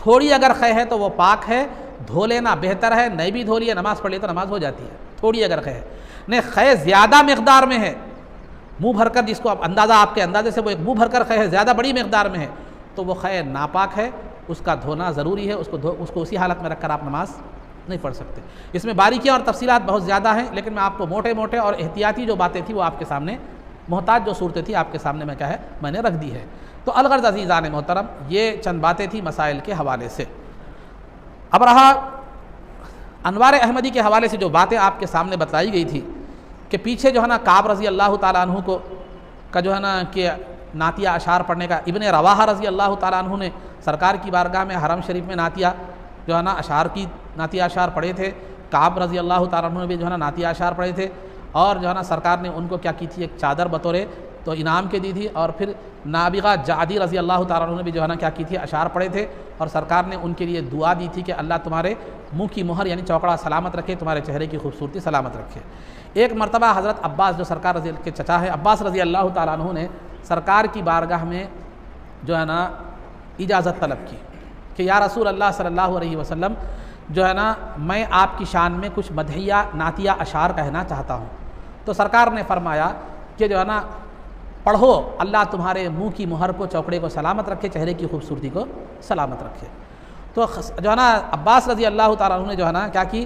थोड़ी अगर ख़य है तो वो पाक है, धो लेना बेहतर है। नहीं भी धो लिया, नमाज़ पढ़ ली तो नमाज हो जाती है। थोड़ी अगर ख़य है, नहीं ख़य ज़्यादा मकदार में है, मुँह भरकर, जिसको आप अंदाज़ा, आपके अंदाजे से वो एक मुँह भरकर ख़य है, ज़्यादा बड़ी मकदार में है, तो वो ख़य नापाक है, उसका धोना ज़रूरी है। उसको उसी हालत में रखकर आप नमाज नहीं पढ़ सकते। इसमें बारीकियाँ और तफसीलात बहुत ज़्यादा हैं, लेकिन मैं आपको मोटे मोटे और एहतियाती जो बातें थी वो आपके सामने, मोहताज जो सूरतें थी आपके सामने मैं क्या है मैंने रख दी है। तो अलगर्ज़ अज़ीज़ान मोहतरम, ये चंद बातें थी मसाइल के हवाले से। अब रहा अनवार अहमदी के हवाले से जो बातें आपके सामने बताई गई थी कि पीछे जो है ना काब रज़ी अल्लाह ताला अन्हु को का जो है ना कि नातिया अशार पढ़ने का, इब्ने रवाहा रज़ी अल्लाह ताला अन्हु ने सरकार की बारगाह में हरम शरीफ में नातिया जो है ना अशार की नातिया अशार पढ़े थे। काब रज़ी अल्लाह ताला अन्हु ने भी जो है ना नातिया अशार पढ़े थे, और जो है ना सरकार ने उनको क्या की थी, एक चादर बतौर तो इनाम के दी थी। और फिर नाबिगा जादी रज़ी अल्लाह ताला अन्हु ने भी जो है ना क्या की थी, अशार पढ़े थे, और सरकार ने उनके लिए दुआ दी थी कि अल्लाह तुम्हारे मुँह की मोहर यानी चौकड़ा सलामत रखे, तुम्हारे चेहरे की खूबसूरती सलामत रखे। एक मरतबा हज़रत अब्बास, जो सरकार रज़ी के चचा है, अब्बास रज़ी अल्लाह ताला अन्हु ने सरकार की बारगाह में जो है ना इजाज़त तलब की कि या रसूल अल्लाह सल्लल्लाहु अलैहि वसल्लम, जो है ना मैं आपकी शान में कुछ मदहिया नातिया अशार कहना चाहता हूँ। तो सरकार ने फरमाया कि जो है ना पढ़ो, अल्लाह तुम्हारे मुंह की मुहर को, चौकड़े को सलामत रखे, चेहरे की खूबसूरती को सलामत रखे। तो जो है ना अब्बास रज़ी अल्लाह ताला अन्हु ने जो है ना क्या की,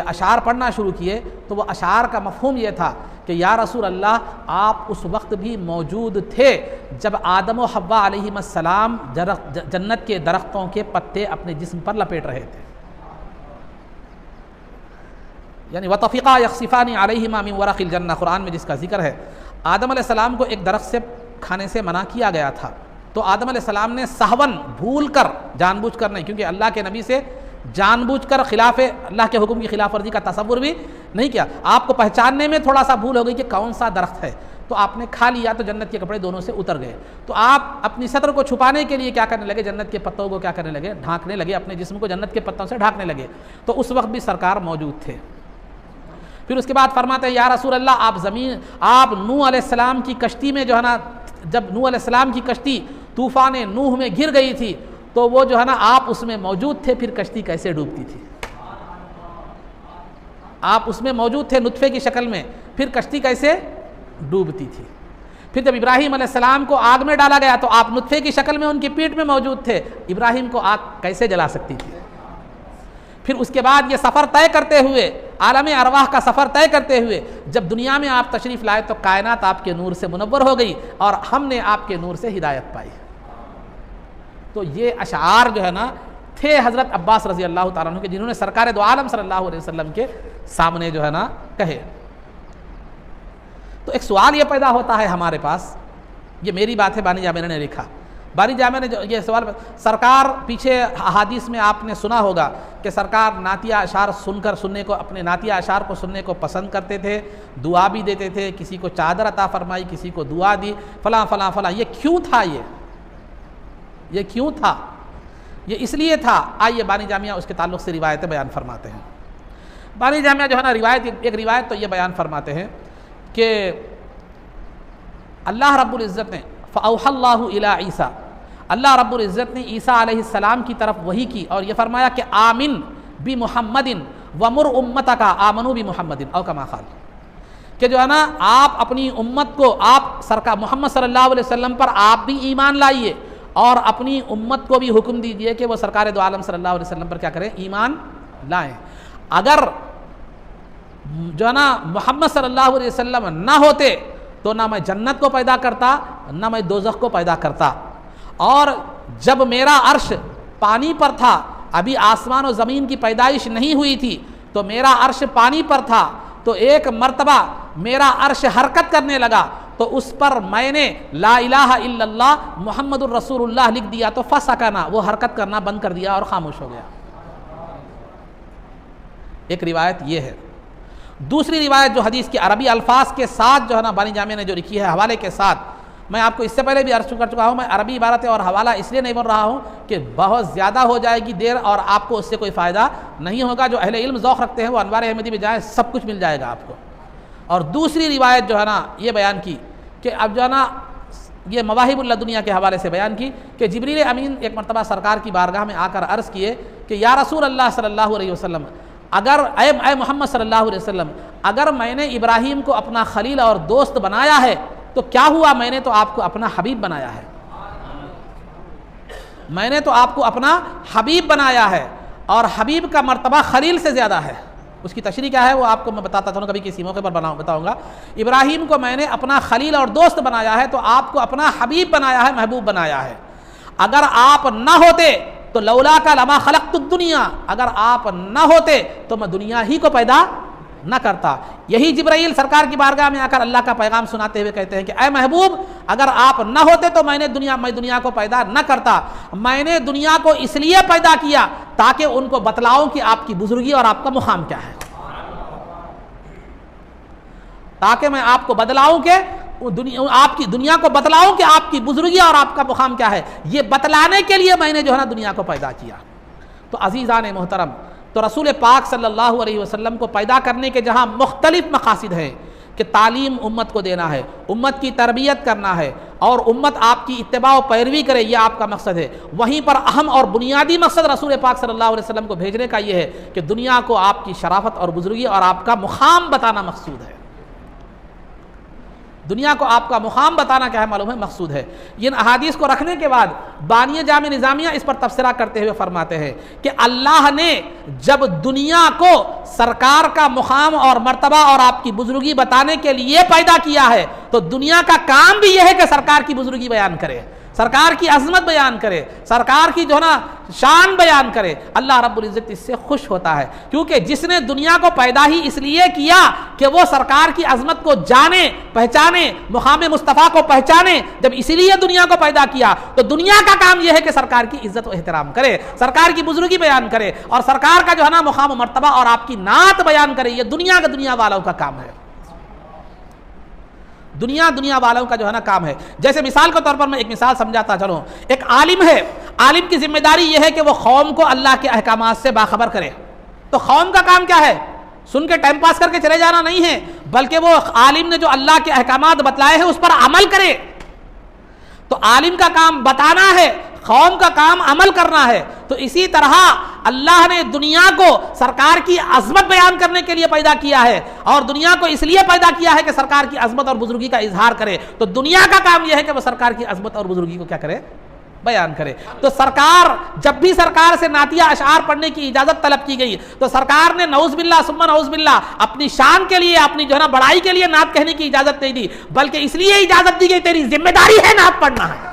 अशार पढ़ना शुरू किए। तो वो अशार का मफ़हूम ये था कि या रसूल अल्लाह, आप उस वक्त भी मौजूद थे जब आदम व हव्वा अलैहिस्सलाम जन्नत के दरख्तों के पत्ते अपने जिस्म पर लपेट रहे थे, यानी वतफ़िक़ा यख़सिफ़ानी अलैहिमा मिन वरक़िल जन्नह, कुरान में जिसका जिक्र है। आदम अलैहिस्सलाम को एक दरख्त से खाने से मना किया गया था, तो आदम अलैहिस्सलाम ने सहवन, भूल कर, जानबूझ कर नहीं, क्योंकि अल्लाह के नबी से जानबूझकर खिलाफ अल्लाह के हुक्म की खिलाफ वर्जी का तसव्वुर भी नहीं किया। आपको पहचानने में थोड़ा सा भूल हो गई कि कौन सा दरख्त है, तो आपने खा लिया तो जन्नत के कपड़े दोनों से उतर गए। तो आप अपनी सतर को छुपाने के लिए क्या करने लगे, जन्नत के पत्तों को क्या करने लगे, ढांकने लगे, अपने जिस्म को जन्नत के पत्तों से ढांकने लगे। तो उस वक्त भी सरकार मौजूद थे। फिर उसके बाद फरमाते हैं, या रसूल अल्लाह, आप नूह अलैहिस्सलाम की कश्ती में जो है ना, जब नूह अलैहिस्सलाम की कश्ती तूफान नूह में गिर गई थी तो वो जो है ना आप उसमें मौजूद थे, फिर कश्ती कैसे डूबती थी? आप उसमें मौजूद थे नुत्फे की शक्ल में, फिर कश्ती कैसे डूबती थी? फिर जब इब्राहिम अलैहिस्सलाम को आग में डाला गया तो आप नुत्फे की शक्ल में उनकी पीठ में मौजूद थे, इब्राहिम को आग कैसे जला सकती थी? फिर उसके बाद ये सफ़र तय करते हुए, आलम अरवाह का सफ़र तय करते हुए जब दुनिया में आप तशरीफ़ लाए तो कायनात आपके नूर से मुनव्वर हो गई और हमने आपके नूर से हिदायत पाई। तो ये अशार जो है ना थे हज़रत अब्बास रज़ी अल्लाह ताला अन्हु के, जिन्होंने सरकार दो आलम सल्लल्लाहु अलैहि वसल्लम के सामने जो है ना कहे। तो एक सवाल ये पैदा होता है हमारे पास, ये मेरी बात है, बानी जामिया ने लिखा, बानी जामिया ने जो ये सवाल, सरकार पीछे अहादीस में आपने सुना होगा कि सरकार नातिया अशार सुनने को, अपने नातिया अशार को सुनने को पसंद करते थे, दुआ भी देते थे, किसी को चादर अता फरमाई, किसी को दुआ दी, फलां फलां फलां। ये क्यों था? ये क्यों था? ये इसलिए था। आइए बानी जामिया उसके ताल्लुक़ से रिवायतें बयान फरमाते हैं। बानी जामिया जो है ना एक रिवायत तो ये बयान फरमाते हैं कि अल्लाह रब्बुल इज़्ज़त ने फ़अौहल्लाहु इला ईसा, अल्लाह रब्बुल इज़्ज़त ने ईसा अलैहिस्सलाम की तरफ वही की और ये फरमाया कि आमिन बि मुहम्मदिन वमुर उम्मतका आमनु बि मुहम्मदिन औ कमा क़ाल, कि जो है ना आप अपनी उम्मत को, आप सरकार मोहम्मद सल्लल्लाहु अलैहि वसल्लम पर आप भी ईमान लाइए और अपनी उम्मत को भी हुक्म दीजिए कि वो सरकार दो आलम सल्लल्लाहु अलैहि वसल्लम पर क्या करें, ईमान लाएं। अगर जो है ना मोहम्मद सल्लल्लाहु अलैहि वसल्लम ना होते तो ना मैं जन्नत को पैदा करता, ना मैं दोज़ख को पैदा करता। और जब मेरा अर्श पानी पर था, अभी आसमान और ज़मीन की पैदाइश नहीं हुई थी, तो मेरा अर्श पानी पर था, तो एक मर्तबा मेरा अर्श हरकत करने लगा तो उस पर मैंने ला इलाहा इल्लल्लाह मुहम्मदुर रसूलुल्लाह लिख दिया, तो फसकना, वो हरकत करना बंद कर दिया और खामोश हो गया। एक रिवायत ये है। दूसरी रिवायत जो हदीस के अरबी अल्फाज के साथ जो है ना बानी जामिया ने जो लिखी है हवाले के साथ, मैं आपको इससे पहले भी अर्ज कर चुका हूँ, मैं अरबी इबारतें और हवाला इसलिए नहीं बोल रहा हूँ कि बहुत ज़्यादा हो जाएगी देर और आपको उससे कोई फ़ायदा नहीं होगा। जो अहले इल्म ज़ौक़ रखते हैं वो अनवार अहमदी में जाए, सब कुछ मिल जाएगा आपको। और दूसरी रिवायत जो है ना ये बयान की कि अब जो है ना ये मवाहिबुल लदुनिया के हवाले से बयान की कि जिब्रील अमीन एक मरतबा सरकार की बारगाह में आकर अर्ज़ किए कि या रसूल अल्लाह सल्लल्लाहु अलैहि वसल्लम, अगर ए मोहम्मद सल्लल्लाहु अलैहि वसल्लम, अगर मैंने इब्राहीम को अपना खलील और दोस्त बनाया है तो क्या हुआ, मैंने तो आपको अपना हबीब बनाया है, मैंने तो आपको अपना हबीब बनाया है। और हबीब का मर्तबा खलील से ज़्यादा है। उसकी तशरीह क्या है वो आपको मैं बताता था, कभी किसी मौके पर बताऊंगा। इब्राहीम को मैंने अपना खलील और दोस्त बनाया है तो आपको अपना हबीब बनाया है, महबूब बनाया है। अगर आप ना होते तो लौला का लमा खलक़तुद दुनिया, अगर आप ना होते तो मैं दुनिया ही को पैदा न करता। यही जिब्राइल सरकार की बारगाह में आकर अल्लाह का पैगाम सुनाते हुए कहते हैं कि ऐ महबूब, अगर आप न होते तो मैं दुनिया को पैदा न करता। मैंने दुनिया को इसलिए पैदा किया ताकि उनको बतलाऊं कि आपकी बुजुर्गी और आपका मुकाम क्या है, ताकि मैं आपको बतलाऊं कि आपकी दुनिया को बतलाऊं कि आपकी बुजुर्गी और आपका मुकाम क्या है। ये बतलाने के लिए मैंने जो है ना दुनिया को पैदा किया। तो अजीज़ान मोहतरम, तो रसूल पाक सल्लल्लाहु अलैहि वसल्लम को पैदा करने के जहाँ मुख्तलिफ मकासिद हैं कि तालीम उम्मत को देना है, उम्मत की तरबियत करना है और उम्मत आपकी इत्तिबा और पैरवी करे, यह आपका मकसद है। वहीं पर अहम और बुनियादी मकसद रसूल पाक सल्लल्लाहु अलैहि वसल्लम को भेजने का यह है कि दुनिया को आपकी शराफत और बुजुर्गी और आपका मुकाम बताना मकसूद है। दुनिया को आपका मुकाम बताना क्या है मालूम है, मकसूद है। इन अहादीस को रखने के बाद बानिया जामे निज़ामिया इस पर तबसरा करते हुए फरमाते हैं कि अल्लाह ने जब दुनिया को सरकार का मुकाम और मर्तबा और आपकी बुजुर्गी बताने के लिए पैदा किया है तो दुनिया का काम भी यह है कि सरकार की बुजुर्गी बयान करे, सरकार की अजमत बयान करे, सरकार की जो है ना शान बयान करे, अल्लाह रब्बुल इज़्ज़त इससे खुश होता है। क्योंकि जिसने दुनिया को पैदा ही इसलिए किया कि वो सरकार की अजमत को जाने, पहचाने, मुकाम मुस्तफ़ा को पहचाने, जब इसीलिए दुनिया को पैदा किया तो दुनिया का काम यह है कि सरकार की इज्जत और एहतराम करे, सरकार की बुजुर्गी बयान करे और सरकार का जो है ना मुकाम मर्तबा और आपकी नात बयान करे। ये दुनिया वालों का काम है, दुनिया वालों का जो है ना काम है। जैसे मिसाल के तौर पर मैं एक मिसाल समझाता चलूं, एक आलिम है, आलिम की जिम्मेदारी यह है कि वो कौम को अल्लाह के अहकामात से बाखबर करे। तो कौम का काम क्या है? सुन के टाइम पास करके चले जाना नहीं है, बल्कि वो आलिम ने जो अल्लाह के अहकामात बतलाए हैं उस पर अमल करे। तो आलिम का काम बताना है, कौम का काम अमल करना है। तो इसी तरह अल्लाह ने दुनिया को सरकार की अजमत बयान करने के लिए पैदा किया है और दुनिया को इसलिए पैदा किया है कि सरकार की अजमत और बुजुर्गी का इजहार करे। तो दुनिया का काम यह है कि वह सरकार की अजमत और बुजुर्गी को क्या करे? बयान करे। तो सरकार, जब भी सरकार से नातिया अशार पढ़ने की इजाजत तलब की गई तो सरकार ने नऊज़ सुम्मा नऊज़ बिल्लाह अपनी शान के लिए, अपनी जो है ना बड़ाई के लिए नात कहने की इजाजत नहीं दी, बल्कि इसलिए इजाजत दी गई तेरी जिम्मेदारी है नात पढ़ना है,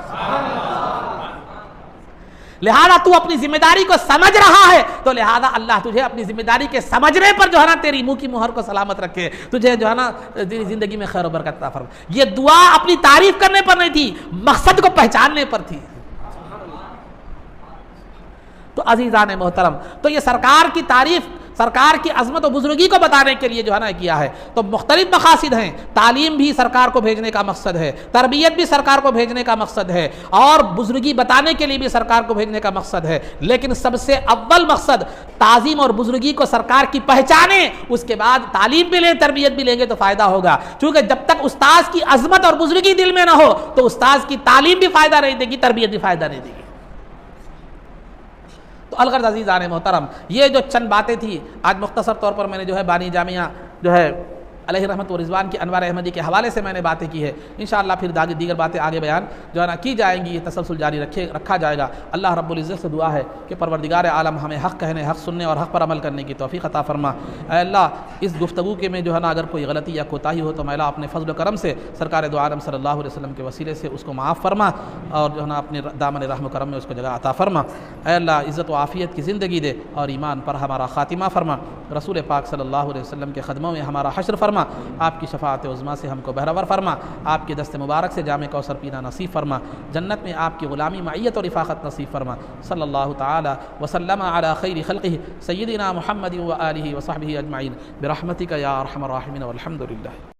लिहाजा तू अपनी जिम्मेदारी को समझ रहा है, तो लिहाजा अल्लाह तुझे अपनी जिम्मेदारी के समझने पर जो है ना तेरी मुंह की मुहर को सलामत रखे, तुझे जो है ना जिंदगी में खैर और बरकत अता फरमाए। ये दुआ अपनी तारीफ करने पर नहीं थी, मकसद को पहचानने पर थी। तो अजीज़ान मोहतरम, तो ये सरकार की तारीफ, सरकार की अजमत और बुजुर्गी को बताने के लिए जो है ना किया है। तो मुख्तलिफ मकासिद हैं, तालीम भी सरकार को भेजने का मकसद है, तरबियत भी सरकार को भेजने का मकसद है और बुजुर्गी बताने के लिए भी सरकार को भेजने का मकसद है। लेकिन सबसे अव्वल मकसद ताज़ीम और बुजुर्गी को सरकार की पहचाने, उसके बाद तालीम भी लें, तरबियत भी लेंगे तो फ़ायदा होगा। क्योंकि जब तक उस्ताद की अजमत और बुजुर्गी दिल में ना हो तो उस्ताद की तालीम भी फ़ायदा नहीं देगी, तरबियत भी फ़ायदा नहीं देगी। तो अलगर्ज़ अज़ीज़ान मोहतरम, ये जो चंद बातें थी आज मुख्तसर तौर पर मैंने जो है बानी जामिया जो है अलैहि रहमत व रिज़वान की अनवार अहमदी के हवाले से मैंने बातें की है। इंशाअल्लाह फिर दीगर बातें आगे बयान जो है ना की जाएंगी, ये तसलसल जारी रखा जाएगा। अल्लाह रब्बुल इज़्ज़त से दुआ है कि परवरदिगार आलम हमें हक़ कहने, हक़ सुनने और हक़ पर अमल करने की तौफ़ीक़ अता फरमा। ऐ अल्लाह, इस गुफ्तगू के में जो है ना अगर कोई गलती या कोताही हो तो मौला अपने फज़ल करम से सरकार दो आलम सल्लल्लाहु अलैहि वसल्लम के वसीले से उसको माफ़ फरमा और जो है ना अपने दामन रहम करम में उसको जगह अता फरमा। ऐ अल्लाह, इज़्ज़त व आफ़ियत की ज़िंदगी दे और ईमान पर हमारा ख़ातिमा फरमा। रसूल पाक सल्लल्लाहु अलैहि वसल्लम के ख़दमों में हमारा हश्र फरमा। आपकी शफ़ाअत उज़्मा से हमको बहरावर फरमा। आपके दस्त मुबारक से जामे कौसर पीना नसीब फरमा। जन्नत में आपकी ग़ुलामी मइयत और रिफ़ाक़त नसीब फरमा। सल्लल्लाहु तआला वसल्लम अला खैरि खल्क़िही सय्यिदिना मुहम्मदिन व आलिहि व सहबिही अजमईन बिरहमतिका या अरहमर राहिमीन वल्हम्दुलिल्लाह।